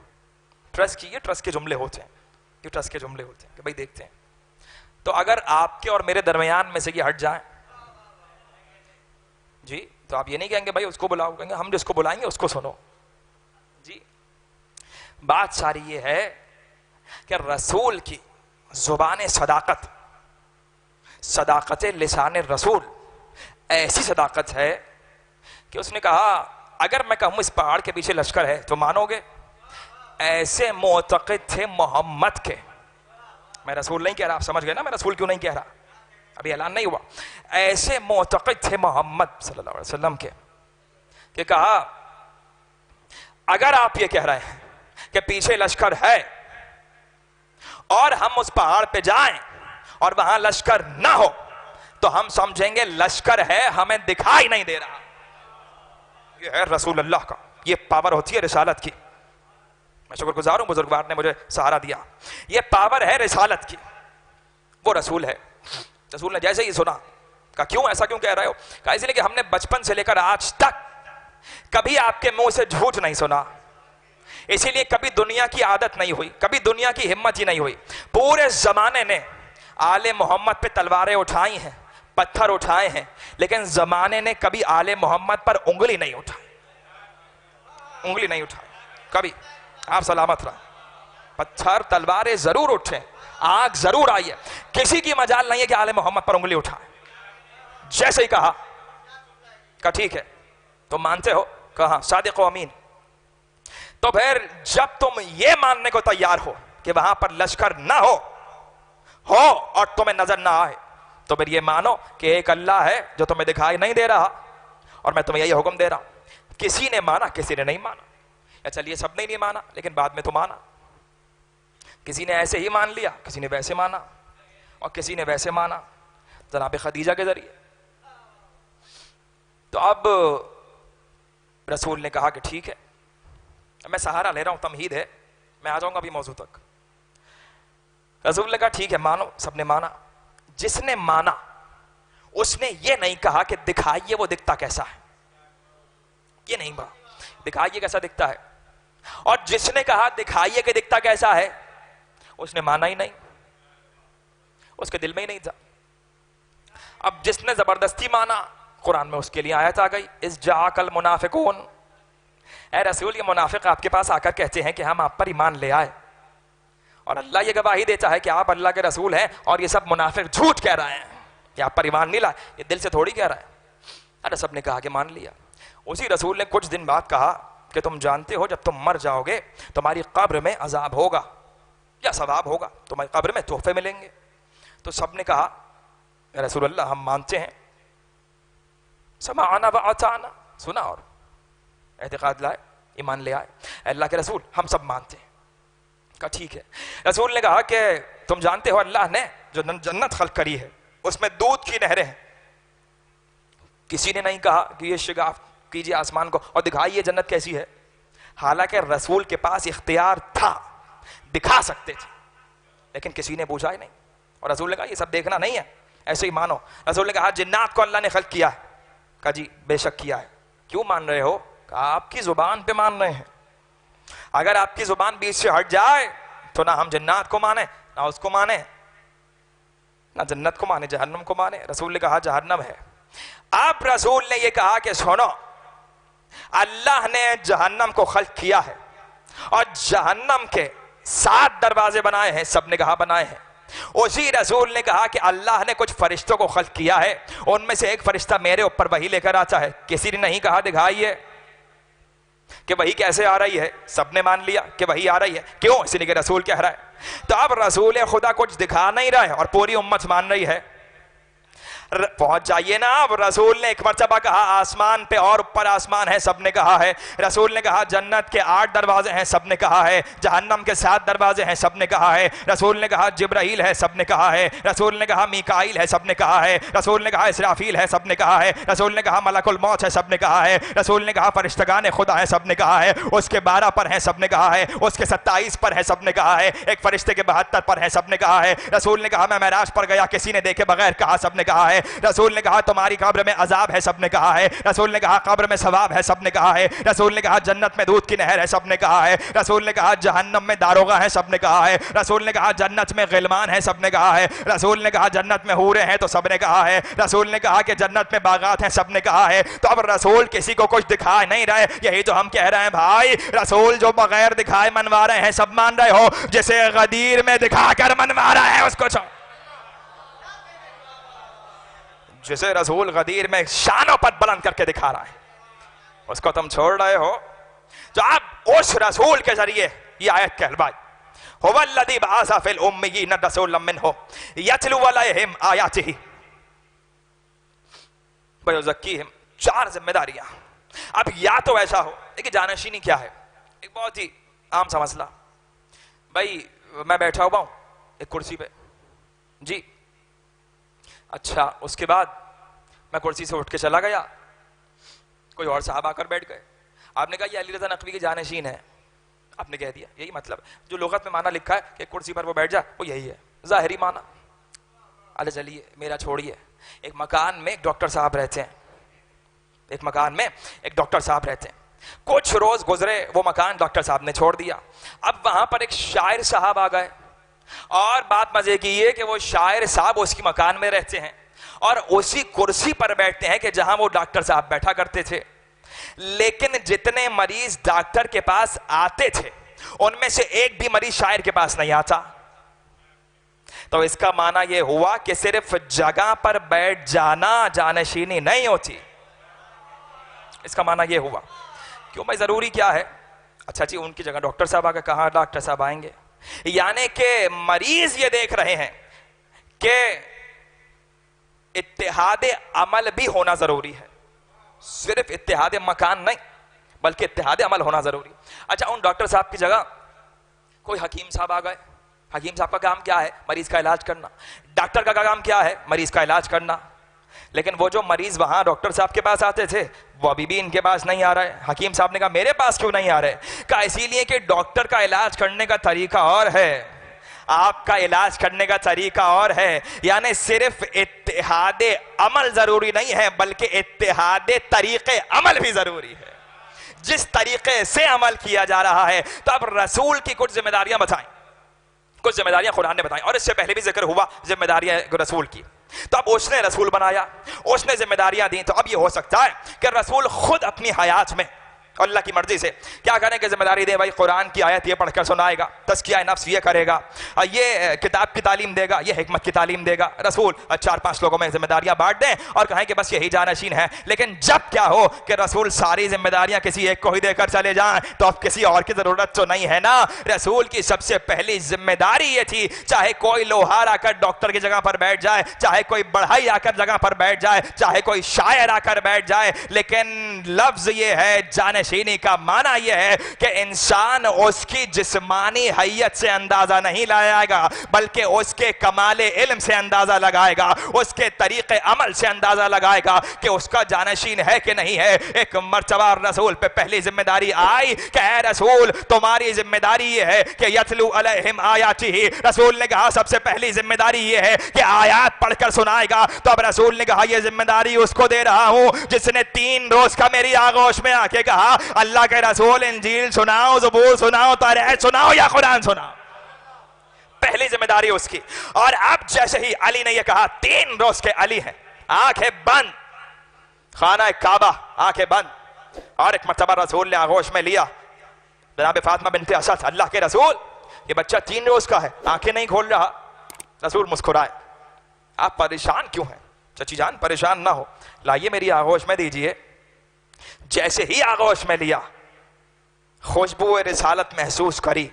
ٹرسٹ کیجیے، ٹرسٹ کے جملے ہوتے ہیں، یہ ٹرسٹ کے جملے ہوتے ہیں کہ بھائی دیکھتے ہیں، تو اگر آپ کے اور میرے درمیان میں سے یہ ہٹ جائیں جی تو آپ یہ نہیں کہیں گے بھائی اس کو بلاؤ، کہیں گے ہم جس کو بلائیں گے اس کو سنو جی۔ بات ساری یہ ہے کہ رسول کی زبان صداقت لسان رسول ایسی صداقت ہے کہ اس نے کہا اگر میں کہوں اس پہاڑ کے پیچھے لشکر ہے تو مانو گے؟ ایسے معتقد تھے محمد کے، میں رسول نہیں کہہ رہا، آپ سمجھ گئے نا میں رسول کیوں نہیں کہہ رہا، ابھی اعلان نہیں ہوا، ایسے معتقد تھے محمد صلی اللہ علیہ وسلم کے کہ کہا اگر آپ یہ کہہ رہے ہیں کہ پیچھے لشکر ہے اور ہم اس پہاڑ پہ جائیں اور وہاں لشکر نہ ہو تو ہم سمجھیں گے لشکر ہے، ہمیں دکھائی نہیں دے رہا۔ یہ ہے رسول اللہ کا، یہ پاور ہوتی ہے رسالت کی، میں شکر گزار ہوں بزرگوار نے مجھے سہارا دیا، یہ پاور ہے رسالت کی، وہ رسول ہے۔ رسول نے جیسے ہی سنا کہا کیوں ایسا کیوں کہہ رہے ہو؟ کہا اس لیے کہ ہم نے بچپن سے لے کر آج تک کبھی آپ کے منہ سے جھوٹ نہیں سنا، اسی لیے کبھی دنیا کی عادت نہیں ہوئی، کبھی دنیا کی ہمت ہی نہیں ہوئی، پورے زمانے نے آل محمد پہ تلواریں اٹھائی ہیں، پتھر اٹھائے ہیں، لیکن زمانے نے کبھی آل محمد پر انگلی نہیں اٹھائی، انگلی نہیں اٹھائی کبھی۔ آپ سلامت رہا. پتھر تلواریں ضرور اٹھیں, آگ ضرور آئی ہے, کسی کی مجال نہیں ہے کہ آل محمد پر انگلی اٹھائے. جیسے ہی کہا ٹھیک ہے تم مانتے ہو, کہا صادق و امین. تو پھر جب تم یہ ماننے کو تیار ہو کہ وہاں پر لشکر نہ ہو اور تمہیں نظر نہ آئے, تو پھر یہ مانو کہ ایک اللہ ہے جو تمہیں دکھائی نہیں دے رہا, اور میں تمہیں یہی حکم دے رہا ہوں. کسی نے مانا, کسی نے نہیں مانا, یا چلیے سب نے نہیں مانا لیکن بعد میں تو مانا. کسی نے ایسے ہی مان لیا, کسی نے ویسے مانا, اور کسی نے ویسے مانا جناب خدیجہ کے ذریعے. تو اب رسول نے کہا کہ ٹھیک ہے, میں سہارا لے رہا ہوں, تمہید ہے, میں آ جاؤں گا ابھی موضوع تک. رسول نے کہا ٹھیک ہے مانو, سب نے مانا. جس نے مانا اس نے یہ نہیں کہا کہ دکھائیے وہ دکھتا کیسا ہے, یہ نہیں کہا دکھائیے کیسا دکھتا ہے. اور جس نے کہا دکھائیے کہ دکھتا کیسا ہے, اس نے مانا ہی نہیں, اس کے دل میں ہی نہیں تھا. اب جس نے زبردستی مانا, قرآن میں اس کے لیے آیت آ گئی, اذ جاءک المنافقون, اے رسول یہ منافق آپ کے پاس آ کر کہتے ہیں کہ ہم آپ پر ایمان لے آئے, اور اللہ یہ گواہی دیتا ہے کہ آپ اللہ کے رسول ہیں, اور یہ سب منافق جھوٹ کہہ رہے ہیں کہ آپ پر ایمان نہیں لائے, یہ دل سے تھوڑی کہہ رہا ہے. ارے سب نے کہا کہ مان لیا. اسی رسول نے کچھ دن بعد کہا کہ تم جانتے ہو جب تم مر جاؤ گے تمہاری قبر میں عذاب ہوگا یا ثواب ہوگا, تمہاری قبر میں تحفے ملیں گے. تو سب نے کہا یا رسول اللہ ہم مانتے ہیں, سمعنا واطعنا, سنا اور اعتقاد لائے, ایمان لے آئے. اللہ کے رسول ہم سب مانتے ہیں. کہا ٹھیک ہے. رسول نے کہا کہ تم جانتے ہو اللہ نے جو جنت خلق کری ہے اس میں دودھ کی نہریں ہیں. کسی نے نہیں کہا کہ یہ شگاف کیجئے آسمان کو اور دکھائیے جنت کیسی ہے, حالانکہ رسول کے پاس اختیار تھا, دکھا سکتے تھے, لیکن کسی نے پوچھا ہی نہیں. اور رسول نے کہا یہ سب دیکھنا نہیں ہے, ایسے ہی مانو. رسول نے کہا جنات کو اللہ نے خلق کیا ہے. کہا جی بے شک کیا ہے. کیوں مان رہے ہو؟ کہا آپ کی زبان پہ مان رہے ہیں, اگر آپ کی زبان بیچ سے ہٹ جائے تو نہ ہم جنات کو مانیں, نہ اس کو مانیں, نہ جنت کو مانے, جہنم کو مانے. رسول نے کہا جہنم ہے. اب رسول نے یہ کہا کہ سنو, اللہ نے جہنم کو خلق کیا ہے اور جہنم کے 7 دروازے بنائے ہیں. سب نے کہا بنائے ہیں. اسی رسول نے کہا کہ اللہ نے کچھ فرشتوں کو خلق کیا ہے, ان میں سے ایک فرشتہ میرے اوپر وحی لے کر آتا ہے. کسی نے نہیں کہا دکھائیے کہ وحی کیسے آ رہی ہے, سب نے مان لیا کہ وحی آ رہی ہے. کیوں؟ اس لیے کہ رسول کہہ رہا ہے. تو اب رسول خدا کچھ دکھا نہیں رہا ہے اور پوری امت مان رہی ہے. پہنچ جائیے نا. اب رسول نے ایک مرتبہ کہا آسمان پہ اور اوپر آسمان ہے, سب نے کہا ہے. رسول نے کہا جنت کے 8 دروازے ہیں, سب نے کہا ہے. جہنم کے 7 دروازے ہیں, سب نے کہا ہے. رسول نے کہا جبرائیل ہے, سب نے کہا ہے. رسول نے کہا میکائیل ہے, سب نے کہا ہے. رسول نے کہا اسرافیل ہے, سب نے کہا ہے. رسول نے کہا ملک الموت ہے, سب نے کہا ہے. رسول نے کہا فرشتگان خدا ہے, سب نے کہا ہے. اس کے 12 پر ہیں, سب نے کہا ہے. اس کے 27 پر ہے, سب نے کہا ہے. ایک فرشتے کے 72 پر ہے, سب نے کہا ہے. رسول نے کہا میں معراج پر گیا, کسی نے دیکھے بغیر کہا, سب نے کہا ہے. رسول نے کہا تمہاری قبر میں عذاب ہے, سب نے کہا ہے. رسول نے کہا قبر میں ثواب ہے, سب نے کہا ہے. رسول نے کہا جنت میں دودھ کی نہر ہے, سب نے کہا ہے. رسول نے کہا جہنم میں داروغہ ہے, سب نے کہا ہے. رسول نے کہا جنت میں غلمان ہے, سب نے کہا ہے. رسول نے کہا جنت میں حوریں ہیں, تو سب نے کہا ہے. رسول نے کہا کہ جنت میں باغات ہیں, سب نے کہا ہے. تو اب رسول کسی کو کچھ دکھا نہیں رہے. یہی تو ہم کہہ رہے ہیں بھائی, رسول جو بغیر دکھائے منوا رہے ہیں, سب مان رہے ہو. جسے غدیر میں دکھا کر منوا رہا ہے اس کو جسے رسول غدیر میں شانوں پر بلند کر کے دکھا رہا ہے اس کو تم چھوڑ رہے ہو. جو آپ اس رسول کے ذریعے یہ آیت کہلوائی, هو الذی بعث فی الامیین رسولا منهم یتلو علیہم آیاتہ ویزکیہم. 4 ذمہ داریاں. اب یا تو ایسا ہو, دیکھیں جانشینی کیا ہے, ایک بہت ہی عام سا مسئلہ. بھائی میں بیٹھا ہوا ہوں ایک کرسی پہ, جی اچھا, اس کے بعد میں کرسی سے اٹھ کے چلا گیا, کوئی اور صاحب آ کر بیٹھ گئے. آپ نے کہا یہ علی رضا نقوی کی جانشین ہے, آپ نے کہہ دیا. یہی مطلب جو لغت میں معنی لکھا ہے کہ کرسی پر وہ بیٹھ جائے, وہ یہی ہے ظاہری معنی. اللہ چلیے میرا چھوڑیے. ایک مکان میں ایک ڈاکٹر صاحب رہتے ہیں, ایک مکان میں ایک ڈاکٹر صاحب رہتے ہیں. کچھ روز گزرے, وہ مکان ڈاکٹر صاحب نے چھوڑ دیا. اب وہاں پر ایک شاعر صاحب آ گئے, اور بات مزے کی یہ کہ وہ شاعر صاحب اس کی مکان میں رہتے ہیں اور اسی کرسی پر بیٹھتے ہیں کہ جہاں وہ ڈاکٹر صاحب بیٹھا کرتے تھے. لیکن جتنے مریض ڈاکٹر کے پاس آتے تھے ان میں سے ایک بھی مریض شاعر کے پاس نہیں آتا. تو اس کا معنی یہ ہوا کہ صرف جگہ پر بیٹھ جانا جانشینی نہیں ہوتی. اس کا معنی یہ ہوا. کیوں بھائی ضروری کیا ہے؟ اچھا جی ان کی جگہ ڈاکٹر صاحب آگے، کہاں ڈاکٹر صاحب آئیں گے؟ یعنی کہ مریض یہ دیکھ رہے ہیں کہ اتحاد عمل بھی ہونا ضروری ہے، صرف اتحاد مکان نہیں بلکہ اتحاد عمل ہونا ضروری. اچھا ان ڈاکٹر صاحب کی جگہ کوئی حکیم صاحب آ گئے. حکیم صاحب کا کام کیا ہے؟ مریض کا علاج کرنا. ڈاکٹر کا کام کیا ہے؟ مریض کا علاج کرنا. لیکن وہ جو مریض وہاں ڈاکٹر صاحب کے پاس آتے تھے وہ ابھی بھی ان کے پاس نہیں آ رہے. حکیم صاحب نے کہا میرے پاس کیوں نہیں آ رہے؟ کہا اسی لیے کہ ڈاکٹر کا علاج کرنے کا طریقہ اور ہے، آپ کا علاج کرنے کا طریقہ اور ہے. یعنی صرف اتحاد عمل ضروری نہیں ہے بلکہ اتحاد طریقے عمل بھی ضروری ہے. جس طریقے سے عمل کیا جا رہا ہے. تو اب رسول کی کچھ ذمہ داریاں بتائیں، کچھ ذمہ داریاں قرآن نے بتائیں، اور اس سے پہلے بھی ذکر ہوا ذمہ داریاں رسول کی. تو اب اس نے رسول بنایا، اس نے ذمہ داریاں دیں. تو اب یہ ہو سکتا ہے کہ رسول خود اپنی حیات میں اللہ کی مرضی سے کیا کریں کہ ذمہ داری دیں، بھائی قرآن کی آیت یہ پڑھ کر سنائے گا، تزکیہ نفس یہ کرے گا، یہ کتاب کی تعلیم دے گا، یہ حکمت کی تعلیم دے گا. رسول 4-5 لوگوں میں ذمہ داریاں بانٹ دیں اور کہیں کہ بس یہی جانشین ہے. لیکن جب کیا ہو کہ رسول ساری ذمہ داریاں کسی ایک کو ہی دے کر چلے جائیں تو اب کسی اور کی ضرورت تو نہیں ہے نا. رسول کی سب سے پہلی ذمہ داری یہ تھی، چاہے کوئی لوہار آ کر ڈاکٹر کی جگہ پر بیٹھ جائے، چاہے کوئی بڑھائی آ کر جگہ پر بیٹھ جائے، چاہے کوئی شاعر آ کر بیٹھ جائے، لیکن لفظ یہ ہے جانشینی کا معنی یہ ہے کہ انسان اس کی جسمانی حیت سے اندازہ نہیں لگائے گا بلکہ اس کے کمال علم سے اندازہ لگائے گا، اس کے طریق عمل سے اندازہ لگائے گا کہ اس کا جانشین ہے کہ نہیں ہے. ایک مرتبہ رسول پہ پہلی ذمہ داری آئی کہ اے رسول تمہاری ذمہ داری یہ ہے کہ یتلو علیہم آیاتہ. رسول نے کہا سب سے پہلی ذمہ داری یہ ہے کہ آیات پڑھ کر سنائے گا. تو اب رسول نے کہا یہ ذمہ داری اس کو دے رہا ہوں جس نے 3 روز کا میری آغوش میں آ کے کہا اللہ کے رسول انجیل سناؤ، زبور سناؤ، توریت سناؤ یا قرآن سناؤ. پہلی ذمہ داری اس کی. اور اب جیسے ہی علی نے یہ کہا، 3 روز کے علی ہیں، آنکھیں بند، خانہ کعبہ آنکھیں بند. اور ایک مرتبہ رسول نے آغوش میں لیا جناب فاطمہ بنت اسد، اللہ کے رسول یہ بچہ 3 روز کا ہے، آنکھیں نہیں کھول رہا. رسول مسکرائے، آپ پریشان کیوں ہیں؟ چچی جان پریشان نہ ہو، لائیے میری آغوش میں دیجئے. جیسے ہی آغوش میں لیا خوشبو رسالت محسوس کری.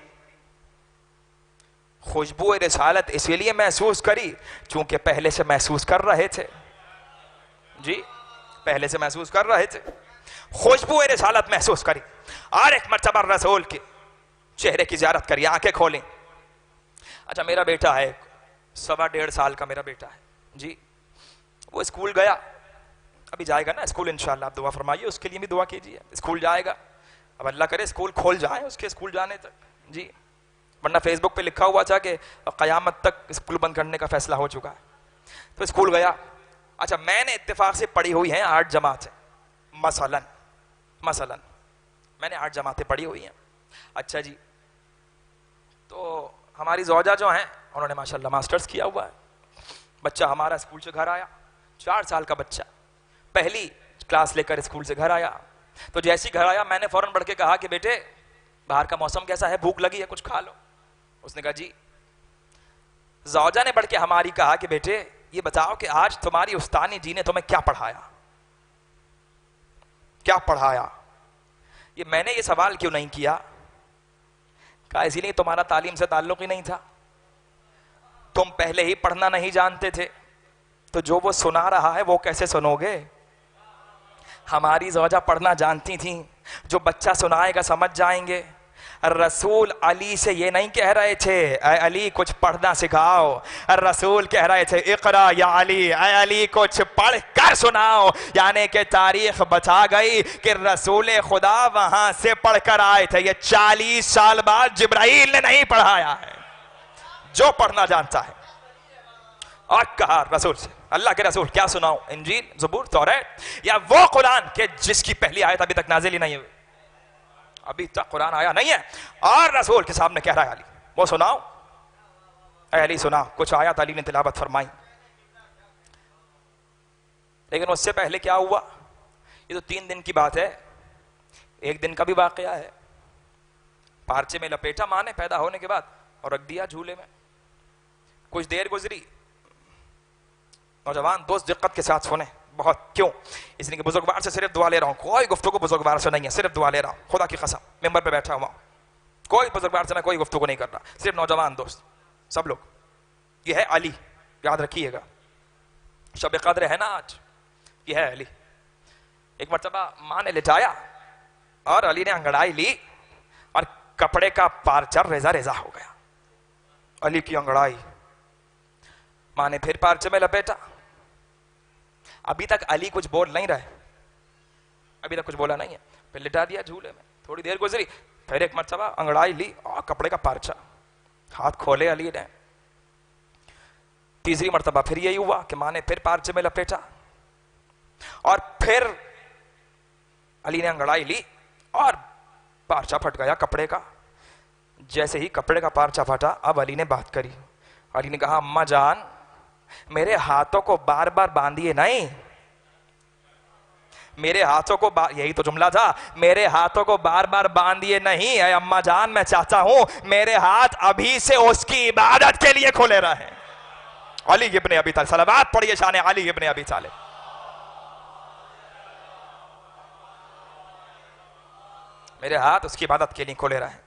خوشبو رسالت اسی لیے محسوس کری چونکہ پہلے سے محسوس کر رہے تھے. جی پہلے سے محسوس کر رہے تھے، خوشبو رسالت محسوس کری. اور ایک مرتبہ رسول کے چہرے کی زیارت کری، آنکھیں کھولیں. اچھا میرا بیٹا ہے 1.25 سال کا میرا بیٹا ہے جی، وہ اسکول گیا، ابھی جائے گا نا اسکول انشاءاللہ. آپ دعا فرمائیے اس کے لیے بھی دعا کیجیے. اسکول جائے گا، اب اللہ کرے اسکول کھول جائیں اس کے اسکول جانے تک جی، ورنہ فیس بک پہ لکھا ہوا تھا کہ قیامت تک اسکول بند کرنے کا فیصلہ ہو چکا ہے. تو اسکول گیا. اچھا میں نے اتفاق سے پڑھی ہوئی ہیں 8 جماعتیں مثلا میں نے 8 جماعتیں پڑھی ہوئی ہیں. اچھا جی، تو ہماری زوجہ جو ہیں انہوں نے ماشاءاللہ ماسٹرز کیا ہوا ہے. بچہ ہمارا اسکول سے گھر آیا، 4 سال کا بچہ، پہلی کلاس لے کر اسکول سے گھر آیا. تو جیسی گھر آیا میں نے فوراً بڑھ کے کہا کہ بیٹے باہر کا موسم کیسا ہے، بھوک لگی ہے کچھ کھا لو. اس نے کہا جی. زوجہ نے بڑھ کے ہماری کہا کہ بیٹے یہ بتاؤ کہ آج تمہاری استانی جی نے تمہیں کیا پڑھایا، کیا پڑھایا؟ یہ میں نے یہ سوال کیوں نہیں کیا؟ کہا اسی لیے تمہارا تعلیم سے تعلق ہی نہیں تھا، تم پہلے ہی پڑھنا نہیں جانتے تھے، تو جو وہ سنا رہا ہے وہ کیسے سنو گے؟ ہماری زوجہ پڑھنا جانتی تھیں، جو بچہ سنائے گا سمجھ جائیں گے. رسول علی سے یہ نہیں کہہ رہے تھے اے علی کچھ پڑھنا سکھاؤ، رسول کہہ رہے تھے اقرا یا علی، اے علی کچھ پڑھ کر سناؤ. یعنی کہ تاریخ بتا گئی کہ رسول خدا وہاں سے پڑھ کر آئے تھے. یہ 40 سال بعد جبرائیل نے نہیں پڑھایا ہے، جو پڑھنا جانتا ہے. اور کہا رسول سے، اللہ کے رسول کیا سناؤں، انجیل، زبور، توریت، یا وہ قرآن کہ جس کی پہلی آیت ابھی تک نازل ہی نہیں ہوئی، ابھی تک قرآن آیا نہیں ہے. اور رسول کے سامنے کہہ رہا ہے علی وہ سناؤ. اے علی سنا، کچھ آیات علی نے تلاوت فرمائی. لیکن اس سے پہلے کیا ہوا؟ یہ تو 3 دن کی بات ہے، 1 دن کا بھی واقعہ ہے. پارچے میں لپیٹا ماں نے پیدا ہونے کے بعد اور رکھ دیا جھولے میں. کچھ دیر گزری. نوجوان دوست دقت کے ساتھ سنیں بہت. کیوں؟ اس لیے کہ بزرگوار سے صرف دعا لے رہا ہوں, کوئی گفتگو بزرگوار سے نہیں ہے, صرف دعا لے رہا ہوں, خدا کی قسم ممبر پہ بیٹھا ہوا ہوں, کوئی بزرگوار سے میں کوئی گفتگو نہیں کر رہا, صرف نوجوان دوست سب لوگ. یہ ہے علی, یاد رکھیے گا, شب قدر ہے نا آج, یہ ہے علی. ایک مرتبہ ماں نے لٹایا اور علی نے انگڑائی لی اور کپڑے کا پارچہ ریزہ ریزہ ہو گیا. علی کی انگڑائی. ماں نے پھر پارچے میں لپیٹا. ابھی تک علی کچھ بول نہیں رہے, ابھی تک کچھ بولا نہیں ہے, پھر لٹا دیا جھولے میں. تھوڑی دیر گزری, پھر ایک مرتبہ انگڑائی لی اور کپڑے کا پارچہ, ہاتھ کھولے علی نے. تیسری مرتبہ پھر یہی ہوا کہ ماں نے پھر پارچے میں لپیٹا اور پھر علی نے انگڑائی لی اور پارچہ پھٹ گیا کپڑے کا. جیسے ہی کپڑے کا پارچہ پھٹا, اب علی نے بات کری. علی نے کہا اماں جان میرے ہاتھوں کو بار بار باندھیے نہیں, میرے ہاتھوں کو یہی تو جملہ تھا, میرے ہاتھوں کو بار بار باندھیے نہیں. اے اماں جان میں چاہتا ہوں میرے ہاتھ ابھی سے اس کی عبادت کے لیے کھولے رہیں. علی ابن ابی طالب, صلوات پڑھیے شان علی ابن ابی طالب. میرے ہاتھ اس کی عبادت کے لیے کھولے رہیں.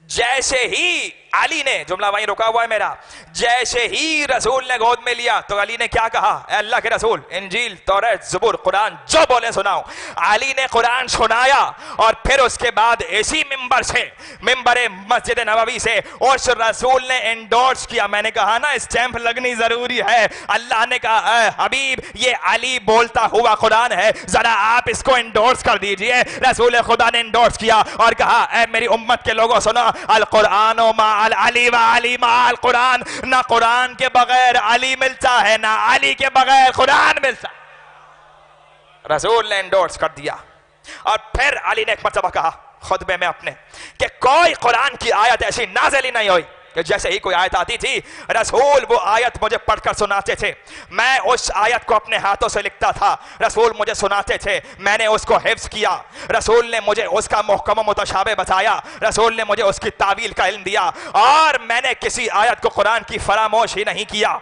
جیسے ہی علی نے, جملہ وہیں رکا ہوا ہے میرا, جیسے ہی رسول نے گود میں لیا تو علی نے کیا کہا, اے اللہ کے رسول انجیل توریت زبور قرآن جو بولے سناؤ. علی نے قرآن سنایا اور پھر اس کے بعد اسی ممبر سے, ممبر مسجد نبوی سے اس رسول نے انڈورس کیا. میں نے کہا نا اسٹیمپ لگنی ضروری ہے. اللہ نے کہا اے حبیب یہ علی بولتا ہوا قرآن ہے, ذرا آپ اس کو انڈورس کر دیجئے. رسول خدا نے انڈورس کیا اور کہا اے میری امت کے لوگوں سنا, القرآن مع العلی و علی مع القرآن, نہ قرآن کے بغیر علی ملتا ہے نہ علی کے بغیر قرآن ملتا. رسول نے انڈورس کر دیا. اور پھر علی نے ایک مرتبہ کہا خطبے میں اپنے کہ کوئی قرآن کی آیت ایسی نازل ہی نہیں ہوئی کہ جیسے ہی کوئی آیت آتی تھی رسول وہ آیت مجھے پڑھ کر سناتے تھے, میں اس آیت کو اپنے ہاتھوں سے لکھتا تھا, رسول مجھے سناتے تھے, میں نے اس کو حفظ کیا, رسول نے مجھے اس کا محکم و متشابہ بتایا, رسول نے مجھے اس کی تعویل کا علم دیا, اور میں نے کسی آیت کو قرآن کی فراموش ہی نہیں کیا.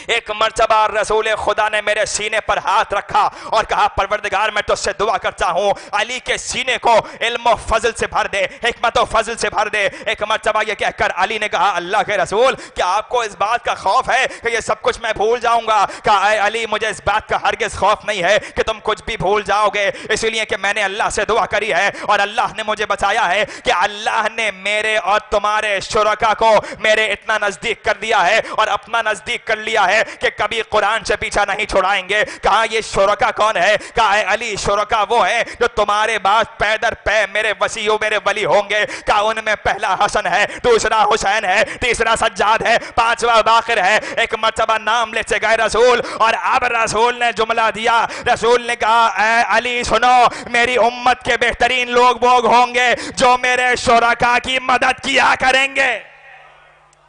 ایک مرتبہ رسول خدا نے میرے سینے پر ہاتھ رکھا اور کہا پروردگار میں تجھ سے دعا کرتا ہوں علی کے سینے کو علم و فضل سے بھر دے, حکمت و فضل سے بھر دے. ایک مرتبہ یہ کہہ کر علی نے کہا اللہ کے رسول کیا آپ کو اس بات کا خوف ہے کہ یہ سب کچھ میں بھول جاؤں گا؟ کہا اے علی مجھے اس بات کا ہرگز خوف نہیں ہے کہ تم کچھ بھی بھول جاؤ گے, اس لیے کہ میں نے اللہ سے دعا کری ہے اور اللہ نے مجھے بتایا ہے کہ اللہ نے میرے اور تمہارے شرکا کو میرے اتنا نزدیک کر دیا ہے اور اپنا نزدیک کر لیا ہے کہ کبھی قرآن سے پیچھا نہیں چھوڑائیں گے. کہا یہ شرکا کون ہے؟ کہا اے علی شرکا وہ ہیں جو تمہارے بعد پے در پے میرے وسیع و میرے ولی ہوں گے. کہا ان میں پہلا حسن ہے, دوسرا حسین ہے, تیسرا سجاد ہے, پانچواں باقر ہے. ایک مرتبہ نام لیتے گئے رسول اور اب رسول نے جملہ دیا. رسول نے کہا اے علی سنو میری امت کے بہترین لوگ وہ ہوں گے جو میرے شرکا کی مدد کیا کریں گے.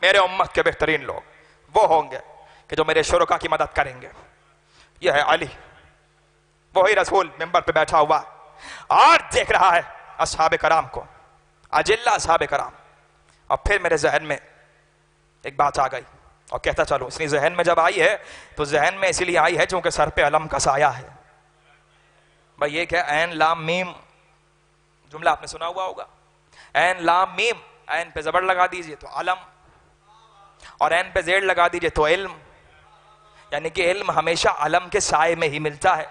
میرے امت کے بہترین لوگ وہ ہوں گے کہ جو میرے شرکا کی مدد کریں گے. یہ ہے علی, وہی رسول ممبر پہ بیٹھا ہوا اور دیکھ رہا ہے اصحاب کرام کو, اجلہ اصحاب کرام. اور پھر میرے ذہن میں ایک بات آ گئی اور کہتا چلو, اس لیے ذہن میں جب آئی ہے تو ذہن میں اسی لیے آئی ہے چونکہ سر پہ علم کا سایہ ہے. بھائی یہ کہ عین لام میم جملہ آپ نے سنا ہوا ہوگا, عین لام میم, عین پہ زبر لگا دیجئے تو علم اور عین پہ زیر لگا دیجئے تو علم, یعنی کہ علم ہمیشہ علم کے سائے میں ہی ملتا ہے.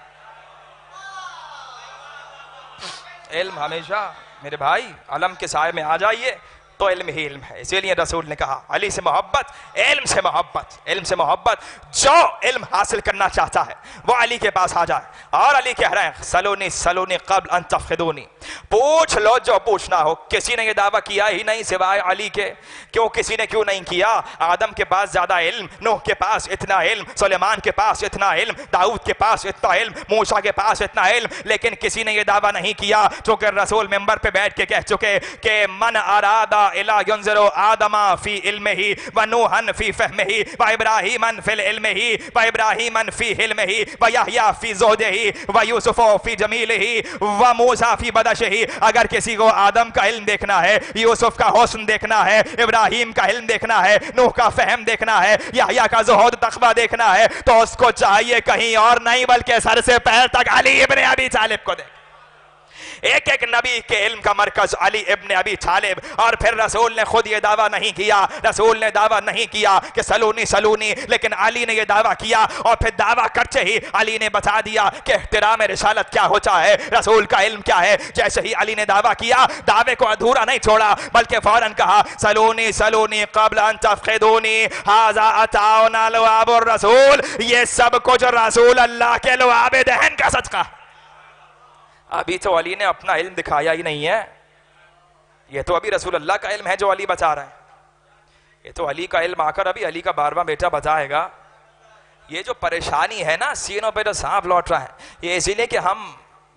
علم ہمیشہ میرے بھائی علم کے سائے میں آ جائیے تو علم ہی علم ہے. اسی لیے رسول نے کہا علی سے محبت, علم سے محبت, علم سے محبت. جو علم حاصل کرنا چاہتا ہے وہ علی کے پاس آ جائے. اور علی کہہ رہے ہیں سلونی سلونی قبل ان تفقدونی, پوچھ لو جو پوچھنا ہو. کسی نے یہ دعویٰ کیا ہی نہیں سوائے علی کے. کیوں کسی نے کیوں نہیں کیا؟ آدم کے پاس زیادہ علم, نوح کے پاس اتنا علم, سلیمان کے پاس اتنا علم, داؤد کے پاس اتنا علم, موسیٰ کے پاس اتنا علم, لیکن کسی نے یہ دعویٰ نہیں کیا چونکہ رسول ممبر پہ بیٹھ کے کہہ چکے کہ من ارادہ الا ينذر آدم فی علمہ ونوحا فی فہمہ وابراہیم فی علمہ وابراہیم فی حلمہ ویحییٰ فی زہدہ ویوسف فی جمیلہ وموسیٰ فی بدشہ. اگر کسی کو آدم کا علم دیکھنا ہے، یوسف کا حسن دیکھنا ہے، ابراہیم کا علم دیکھنا ہے، نوح کا فہم دیکھنا ہے، یحییٰ کا زہد تقویٰ دیکھنا ہے، تو اس کو چاہیے کہیں اور نہیں بلکہ سر سے پیر تک علی ابن ابی طالب کو دیکھ. ایک ایک نبی کے علم کا مرکز علی ابن ابی طالب. اور پھر رسول نے خود یہ دعویٰ نہیں کیا، رسول نے دعویٰ نہیں کیا کہ سلونی سلونی، لیکن علی نے یہ دعویٰ کیا، اور پھر دعویٰ کرتے ہی علی نے بتا دیا کہ احترام رسالت کیا ہوتا ہے، رسول کا علم کیا ہے. جیسے ہی علی نے دعویٰ کیا، دعوے کو ادھورا نہیں چھوڑا بلکہ فوراً کہا سلونی سلونی قبل ان تفقدونی ھذا عطاؤنا لعاب الرسول. یہ سب کچھ رسول اللہ کے لعاب دہن کا صدقہ. ابھی تو علی نے اپنا علم دکھایا ہی نہیں ہے، یہ تو ابھی رسول اللہ کا علم ہے جو علی بتا رہے ہیں. یہ تو علی کا علم آ کر ابھی علی کا بارواں بیٹا بتائے گا. یہ جو پریشانی ہے نا، سینوں پہ جو سانپ لوٹ رہا ہے، یہ اسی لیے کہ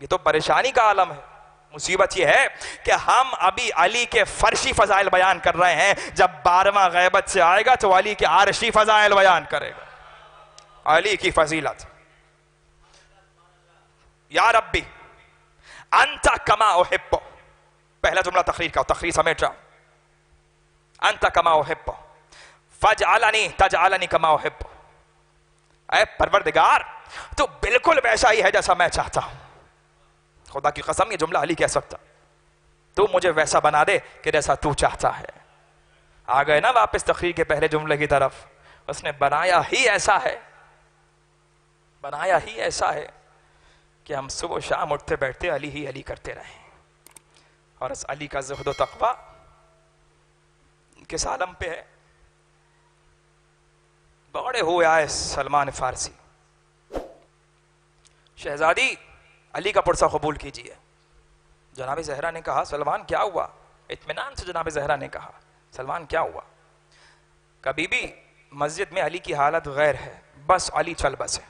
یہ تو پریشانی کا عالم ہے. مصیبت یہ ہے کہ ہم ابھی علی کے فرشی فضائل بیان کر رہے ہیں، جب 12واں غیبت سے آئے گا تو علی کے عرشی فضائل بیان کرے گا. علی کی فضیلت. یا ربی انت کما احب، پہلا جملہ تقریر کا، تقریر سمیٹ رہا. انت کما احب فاجعلنی تجعلنی کما احب. اے پروردگار تو بالکل ویسا ہی ہے جیسا میں چاہتا ہوں. خدا کی قسم یہ جملہ علی کہہ سکتا، تو مجھے ویسا بنا دے کہ جیسا تو چاہتا ہے. آ گئے نا واپس تقریر کے پہلے جملے کی طرف. اس نے بنایا ہی ایسا ہے، بنایا ہی ایسا ہے کہ ہم صبح و شام اٹھتے بیٹھتے علی ہی علی کرتے رہیں. اور اس علی کا زہد و تقویٰ کس عالم پہ ہے. بڑے ہوئے آئے سلمان فارسی. شہزادی علی کا پرسہ قبول کیجئے. جناب زہرا نے کہا سلمان کیا ہوا؟ اطمینان سے جناب زہرا نے کہا سلمان کیا ہوا؟ کبھی بھی مسجد میں علی کی حالت غیر ہے، بس علی چل بسے.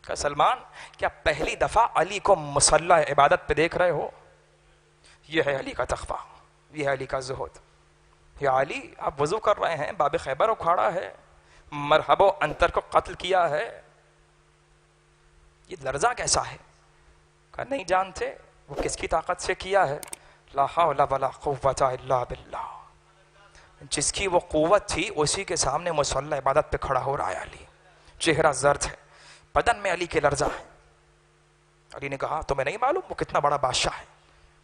کہ سلمان کیا پہلی دفعہ علی کو مصلی عبادت پہ دیکھ رہے ہو؟ یہ ہے علی کا تقویٰ، یہ ہے علی کا زہد. یا علی آپ وضو کر رہے ہیں، باب خیبر اکھاڑا ہے، مرحب و انتر کو قتل کیا ہے، یہ لرزہ کیسا ہے؟ کہ نہیں جانتے وہ کس کی طاقت سے کیا ہے؟ لا حول ولا قوت الا باللہ. جس کی وہ قوت تھی اسی کے سامنے مصلی عبادت پہ کھڑا ہو رہا ہے علی. چہرہ زرد ہے، بدن میں علی کے لرزہ ہے. علی نے کہا تمہیں نہیں معلوم وہ کتنا بڑا بادشاہ ہے،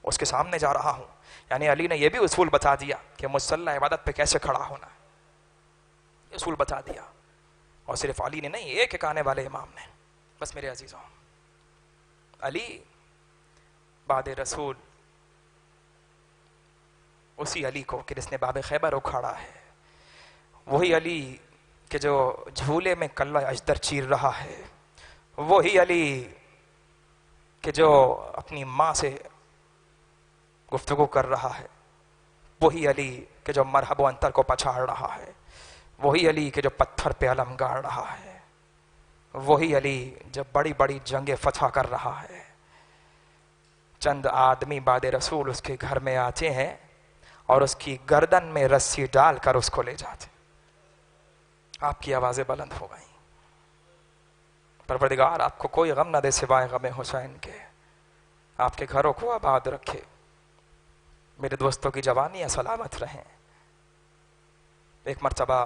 اس کے سامنے جا رہا ہوں. یعنی علی نے یہ بھی اصول بتا دیا کہ مصلی عبادت پہ کیسے کھڑا ہونا ہے، اصول بتا دیا. اور صرف علی نے نہیں، ایک ایک آنے والے امام نے. بس میرے عزیزوں، علی بعد رسول اسی علی کو کہ جس نے باب خیبر اکھاڑا ہے، وہی علی کہ جو جھولے میں کلہ اجدر چیر رہا ہے، وہی علی کہ جو اپنی ماں سے گفتگو کر رہا ہے، وہی علی کہ جو مرحب و انتر کو پچھاڑ رہا ہے، وہی علی کہ جو پتھر پہ علم گاڑ رہا ہے، وہی علی جو بڑی بڑی جنگیں فتح کر رہا ہے. چند آدمی بعد رسول اس کے گھر میں آتے ہیں اور اس کی گردن میں رسی ڈال کر اس کو لے جاتے. آپ کی آوازیں بلند ہو گئیں. پروردگار آپ کو کوئی غم نہ دے سوائے غم حسین کے، آپ کے گھروں کو آباد رکھے، میرے دوستوں کی جوانیاں سلامت رہیں. ایک مرتبہ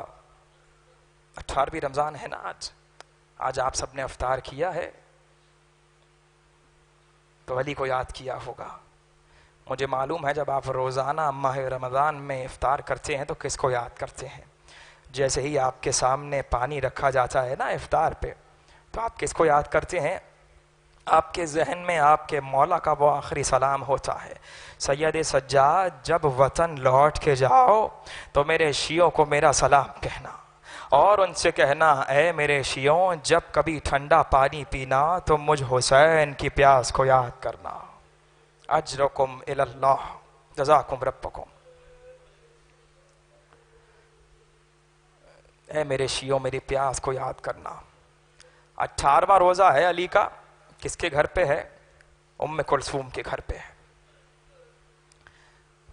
18ویں رمضان ہے نا آج آپ سب نے افطار کیا ہے تو علی کو یاد کیا ہوگا. مجھے معلوم ہے جب آپ روزانہ ماہ رمضان میں افطار کرتے ہیں تو کس کو یاد کرتے ہیں. جیسے ہی آپ کے سامنے پانی رکھا جاتا ہے نا افطار پہ تو آپ کس کو یاد کرتے ہیں؟ آپ کے ذہن میں آپ کے مولا کا وہ آخری سلام ہوتا ہے، سید سجاد جب وطن لوٹ کے جاؤ تو میرے شیعوں کو میرا سلام کہنا، اور ان سے کہنا اے میرے شیعوں جب کبھی ٹھنڈا پانی پینا تو مجھ حسین کی پیاس کو یاد کرنا. اجرکم الی اللہ جزاکم ربکم. اے میرے شیعوں میری پیاس کو یاد کرنا. 18واں روزہ ہے علی کا، کس کے گھر پہ ہے؟ ام کلثوم کے گھر پہ ہے.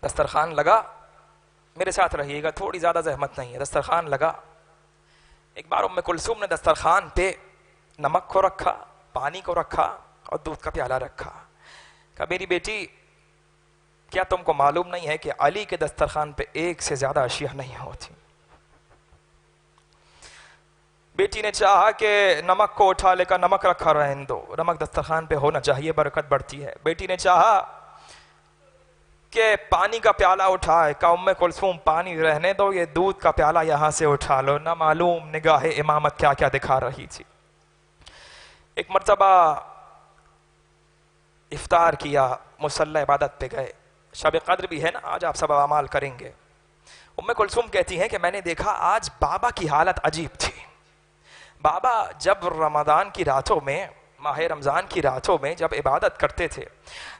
دسترخوان لگا، میرے ساتھ رہیے گا، تھوڑی زیادہ زحمت نہیں ہے. دسترخوان لگا. ایک بار ام کلثوم نے دسترخوان پہ نمک کو رکھا، پانی کو رکھا اور دودھ کا پیالہ رکھا. کہا میری بیٹی کیا تم کو معلوم نہیں ہے کہ علی کے دسترخوان پہ ایک سے زیادہ اشیاء نہیں ہوتی؟ بیٹی نے چاہا کہ نمک کو اٹھا لے کر نمک رکھا رہنے دو، نمک دسترخوان پہ ہونا چاہیے، برکت بڑھتی ہے. بیٹی نے چاہا کہ پانی کا پیالہ اٹھائے، کہا ام کلثوم پانی رہنے دو، یہ دودھ کا پیالہ یہاں سے اٹھا لو. نہ معلوم نگاہ امامت کیا کیا دکھا رہی تھی. ایک مرتبہ افطار کیا، مصلی عبادت پہ گئے، شب قدر بھی ہے نا، آج آپ سب اعمال کریں گے. ام کلثوم کہتی ہیں کہ میں نے دیکھا آج بابا کی حالت عجیب تھی. بابا جب رمضان کی راتوں میں، ماہ رمضان کی راتوں میں جب عبادت کرتے تھے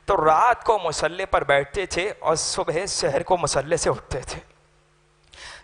تو رات کو مصلی پر بیٹھتے تھے اور صبح سحر کو مصلی سے اٹھتے تھے.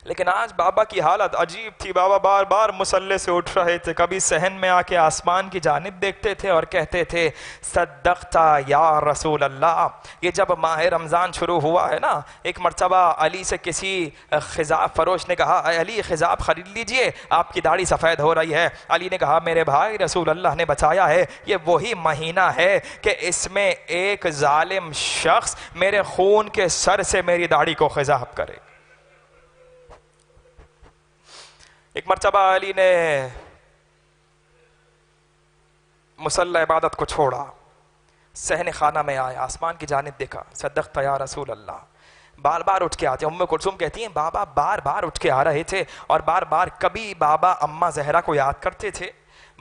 لیکن آج بابا کی حالت عجیب تھی. بابا بار بار مصلی سے اٹھ رہے تھے، کبھی صحن میں آ کے آسمان کی جانب دیکھتے تھے اور کہتے تھے صدقتا یا رسول اللہ. یہ جب ماہ رمضان شروع ہوا ہے نا، ایک مرتبہ علی سے کسی خضاب فروش نے کہا اے علی خضاب خرید لیجئے، آپ کی داڑھی سفید ہو رہی ہے. علی نے کہا میرے بھائی رسول اللہ نے بتایا ہے یہ وہی مہینہ ہے کہ اس میں ایک ظالم شخص میرے خون کے سر سے میری داڑھی کو خضاب کرے. ایک مرتبہ علی نے مصلی عبادت کو چھوڑا، صحن خانہ میں آیا، آسمان کی جانب دیکھا، صدقت یا رسول اللہ. بار بار اٹھ کے آتے. ام کلثوم کہتی ہیں بابا بار بار اٹھ کے آ رہے تھے اور بار بار کبھی بابا اماں زہرا کو یاد کرتے تھے.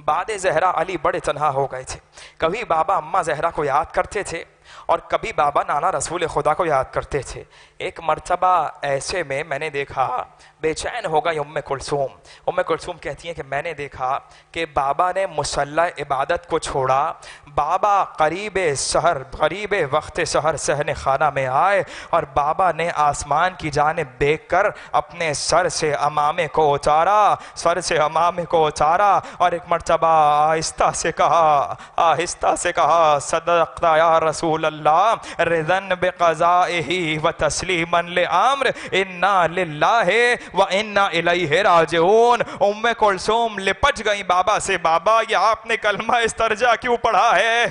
بعد زہرا علی بڑے تنہا ہو گئے تھے. کبھی بابا اماں زہرا کو یاد کرتے تھے اور کبھی بابا نانا رسول خدا کو یاد کرتے تھے. ایک مرتبہ ایسے میں میں نے دیکھا، بے چین ہو گئی ام کلثوم. ام کلثوم کہتی ہیں کہ میں نے دیکھا کہ بابا نے مصلی عبادت کو چھوڑا، بابا قریب سحر، قریب وقت سحر صحن خانہ میں آئے اور بابا نے آسمان کی جانب دیکھ کر اپنے سر سے امامے کو اتارا، سر سے امامے کو اتارا اور ایک مرتبہ آہستہ سے کہا، آہستہ سے کہا صدقت یا رسول اللہ رضن بقضائه وتسلیما لامر انا للہ وَإِنَّا إِلَيْهِ راجعون. ام کلثوم لپٹ گئی بابا سے، بابا یہ آپ نے کلمہ استرجا کیوں پڑھا ہے؟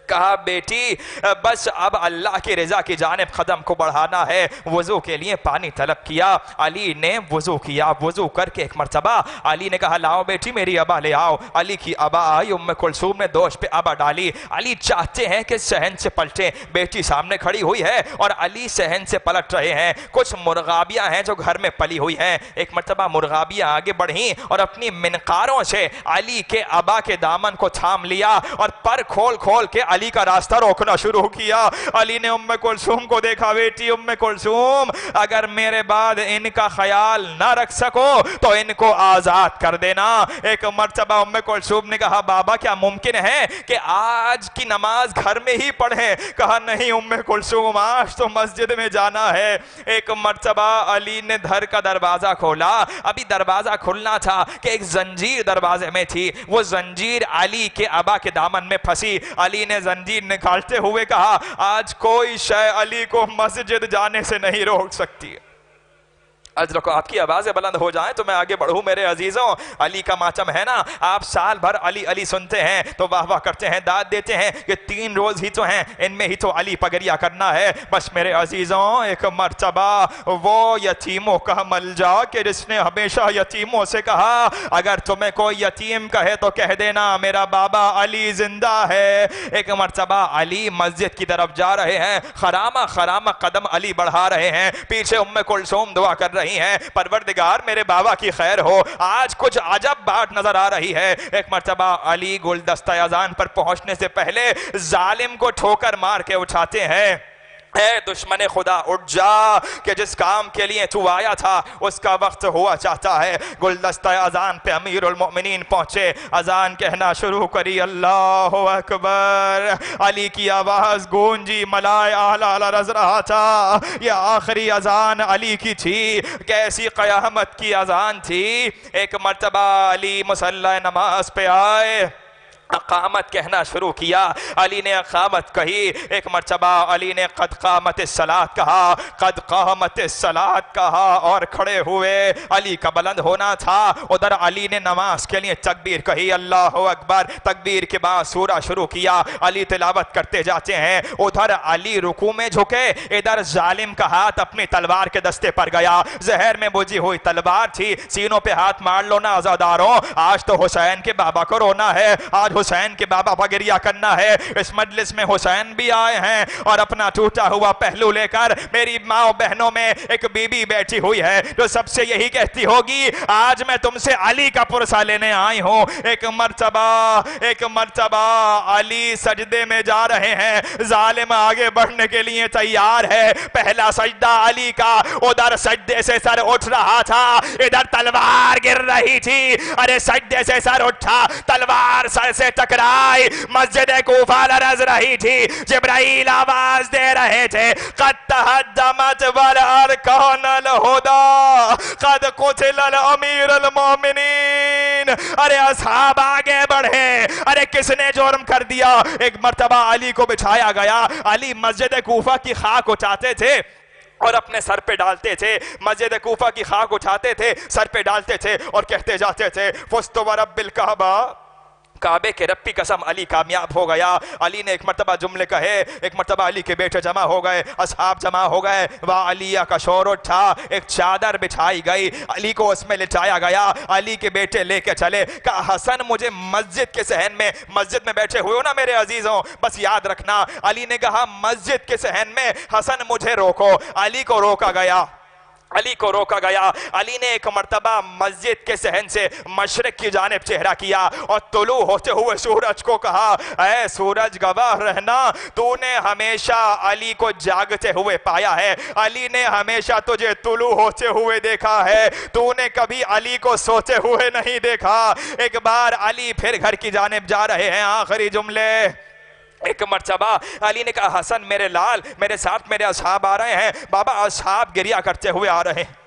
کہا بیٹی بس اب اللہ کی رضا کی جانب قدم کو بڑھانا ہے. وضو کے لیے پانی طلب کیا، علی نے وضو کیا. وضو کر کے ایک مرتبہ علی نے کہا لاؤ بیٹی میری ابا لے آؤ. علی کی ابا آئی، ام کلثوم نے دوش پہ ابا ڈالی. علی چاہتے ہیں کہ صحن سے پلٹیں، بیٹی سامنے کھڑی ہوئی ہے اور علی صحن سے پلٹ رہے ہیں. کچھ مرغابیاں ہیں جو گھر میں پلی ہوئی ہیں. ایک مرتبہ مرغابیاں آگے بڑھیں اور اپنی منقاروں سے علی کے ابا کے دامن کو تھام لیا اور پر کھول کھول کے علی کا راستہ روکنا شروع کیا. علی نے ام کلثوم کو دیکھا، بیٹی ام کلثوم اگر میرے بعد ان کا خیال نہ رکھ سکو تو ان کو آزاد کر دینا. ایک مرتبہ ام کلثوم نے کہا بابا کیا ممکن ہے کہ آج کی نماز گھر میں ہی پڑھیں؟ کہا نہیں ام کلثوم آج تو مسجد میں جانا ہے. ایک مرتبہ علی نے گھر کا دروازہ کھولا، ابھی دروازہ کھلنا تھا کہ ایک زنجیر دروازے میں تھی. وہ زنجیر علی کے ابا کے دامن میں پھنسی. علی نے زنجیر نکالتے ہوئے کہا آج کوئی شے علی کو مسجد جانے سے نہیں روک سکتی. آج رکو آپ کی آوازیں بلند ہو جائیں تو میں آگے بڑھوں. میرے عزیزوں علی کا ماتم ہے نا، آپ سال بھر علی علی سنتے ہیں تو واہ واہ کرتے ہیں، داد دیتے ہیں کہ 3 روز ہی تو ہیں، ان میں ہی تو علی پگریا کرنا ہے. بس میرے عزیزوں ایک مرتبہ وہ یتیموں کا ملجا کہ جس نے ہمیشہ یتیموں سے کہا اگر تمہیں کوئی یتیم کہے تو کہہ دینا میرا بابا علی زندہ ہے. ایک مرتبہ علی مسجد کی طرف جا رہے ہیں، خرامہ خرامہ قدم علی بڑھا رہے ہیں. پیچھے ام کلثوم دعا کر رہی ہیں پروردگار میرے بابا کی خیر ہو. آج کچھ عجب بات نظر آ رہی ہے. ایک مرتبہ علی گلدستہ اذان پر پہنچنے سے پہلے ظالم کو ٹھوکر مار کے اٹھاتے ہیں. اے دشمن خدا اٹھ جا کہ جس کام کے لیے تو آیا تھا اس کا وقت ہوا چاہتا ہے. گلدستہ اذان پہ امیر المؤمنین پہنچے، اذان کہنا شروع کری اللہ اکبر. علی کی آواز گونجی، ملائے اعلیٰ رز رہا تھا. یہ آخری اذان علی کی تھی، کیسی قیامت کی اذان تھی. ایک مرتبہ علی مصلی نماز پہ آئے، اقامت کہنا شروع کیا. علی نے اقامت کہی. ایک مرتبہ علی نے قد قامت الصلاۃ کہا, قد قامت الصلاۃ کہا اور کھڑے ہوئے. علی کا بلند ہونا تھا. ادھر علی نے نماز کے لیے تکبیر کہی, اللہ اکبر. تکبیر کے بعد سورہ شروع کیا. علی تلاوت کرتے جاتے ہیں. ادھر علی رکوع میں جھکے, ادھر ظالم کا ہاتھ اپنی تلوار کے دستے پر گیا. زہر میں بجھی ہوئی تلوار تھی. سینوں پہ ہاتھ مار لو نا عزاداروں, آج تو حسین کے بابا کو رونا ہے, آج حسین کے بابا بگریا کرنا ہے. اس مجلس میں حسین بھی آئے ہیں اور اپنا ٹوٹا ہوا پہلو لے کر. میری ماں و بہنوں میں ایک بی بی بیٹھی ہوئی ہے جو سب سے یہی کہتی ہوگی, آج میں تم سے علی کا پرسہ لینے آئی ہوں. ایک مرتبہ علی سجدے میں جا رہے ہیں. ظالم آگے بڑھنے کے لیے تیار ہے. پہلا سجدہ علی کا. ادھر سجدے سے سر اٹھ رہا تھا, ادھر تلوار گر رہی تھی. ارے سجدے سے سر اٹھا, تلوار سر سے ٹکرائی, مسجد کوفہ لرز رہی تھی. جبرائیل آواز دے رہے تھے, قد تہدمت والارکان الہدی قد قتل الامیر المومنین. ارے اصحاب آگے بڑھے. ارے کس نے جرم کر دیا؟ ایک مرتبہ علی کو بچھایا گیا. علی مسجد کوفہ کی خاک اٹھاتے تھے اور اپنے سر پہ ڈالتے تھے. مسجد کوفہ کی خاک اٹھاتے تھے, سر پہ ڈالتے تھے اور کہتے جاتے تھے, فزت ورب الکعبہ, کعبے کے رب کی قسم علی کامیاب ہو گیا. علی نے ایک مرتبہ جملے کہے. ایک مرتبہ علی کے بیٹے جمع ہو گئے, اصحاب جمع ہو گئے. واہ علیہ کا شور اٹھا. ایک چادر بچھائی گئی, علی کو اس میں لٹایا گیا. علی کے بیٹے لے کے چلے. کہا حسن مجھے مسجد کے صحن میں, مسجد میں بیٹھے ہوئے ہو نا میرے عزیزوں, بس یاد رکھنا. علی نے کہا مسجد کے صحن میں حسن مجھے روکو. علی کو روکا گیا. علی نے ایک مرتبہ مسجد کے صحن سے مشرق کی جانب چہرہ کیا اور طلوع ہوتے ہوئے سورج کو کہا, اے سورج گواہ رہنا, تو نے ہمیشہ علی کو جاگتے ہوئے پایا ہے. علی نے ہمیشہ تجھے طلوع ہوتے ہوئے دیکھا ہے, تو نے کبھی علی کو سوتے ہوئے نہیں دیکھا. ایک بار علی پھر گھر کی جانب جا رہے ہیں. آخری جملے. ایک مرتبہ علی نے کہا, حسن میرے لال, میرے ساتھ میرے اصحاب آ رہے ہیں. بابا اصحاب گریہ کرتے ہوئے آ رہے ہیں,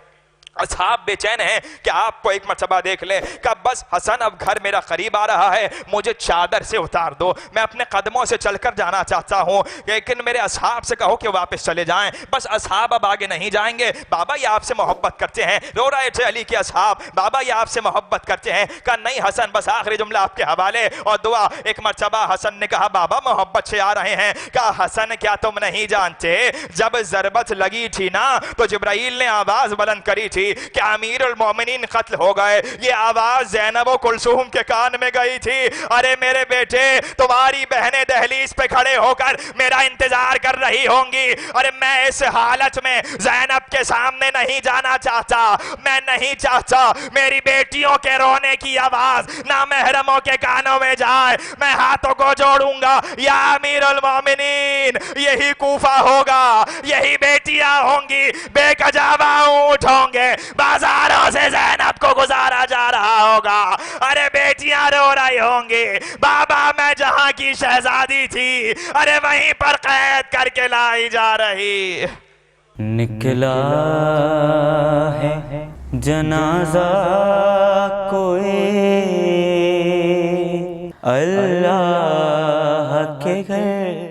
اصحاب بے چین ہیں کہ آپ کو ایک مرتبہ دیکھ لیں. کہ بس حسن اب گھر میرا قریب آ رہا ہے, مجھے چادر سے اتار دو, میں اپنے قدموں سے چل کر جانا چاہتا ہوں. لیکن میرے اصحاب سے کہو کہ واپس چلے جائیں. بس اصحاب اب آگے نہیں جائیں گے. بابا یہ آپ سے محبت کرتے ہیں. رو رہے تھے علی کے اصحاب, بابا یہ آپ سے محبت کرتے ہیں. کہا نہیں حسن, بس آخری جملہ آپ کے حوالے اور دعا. ایک مرتبہ حسن نے کہا, بابا محبت سے آ رہے ہیں. کہا حسن کیا تم نہیں جانتے, جب ضربت لگی تھی نا تو جبرائیل نے آواز بلند کری تھی کہ امیر المومنین قتل ہو گئے. یہ آواز زینب و کلثوم کے کان میں گئی تھی. ارے میرے بیٹے, تمہاری بہنیں دہلیز پہ کھڑے ہو کر میرا انتظار کر رہی ہوں گی. ارے میں اس حالت میں زینب کے سامنے نہیں جانا چاہتا. میں نہیں چاہتا میری بیٹیوں کے رونے کی آواز نامحرموں کے کانوں میں جائے. میں ہاتھوں کو جوڑوں گا, یا امیر المومنین, یہی کوفہ ہوگا, یہی بیٹیاں ہوں گی, بے کجاوا اونٹ ہوں گے, بازاروں سے زینب کو گزارا جا رہا ہوگا. ارے بیٹیاں رو رہی ہوں گی, بابا میں جہاں کی شہزادی تھی, ارے وہیں پر قید کر کے لائی جا رہی. نکلا ہے جنازہ کوئی اللہ کے گھر.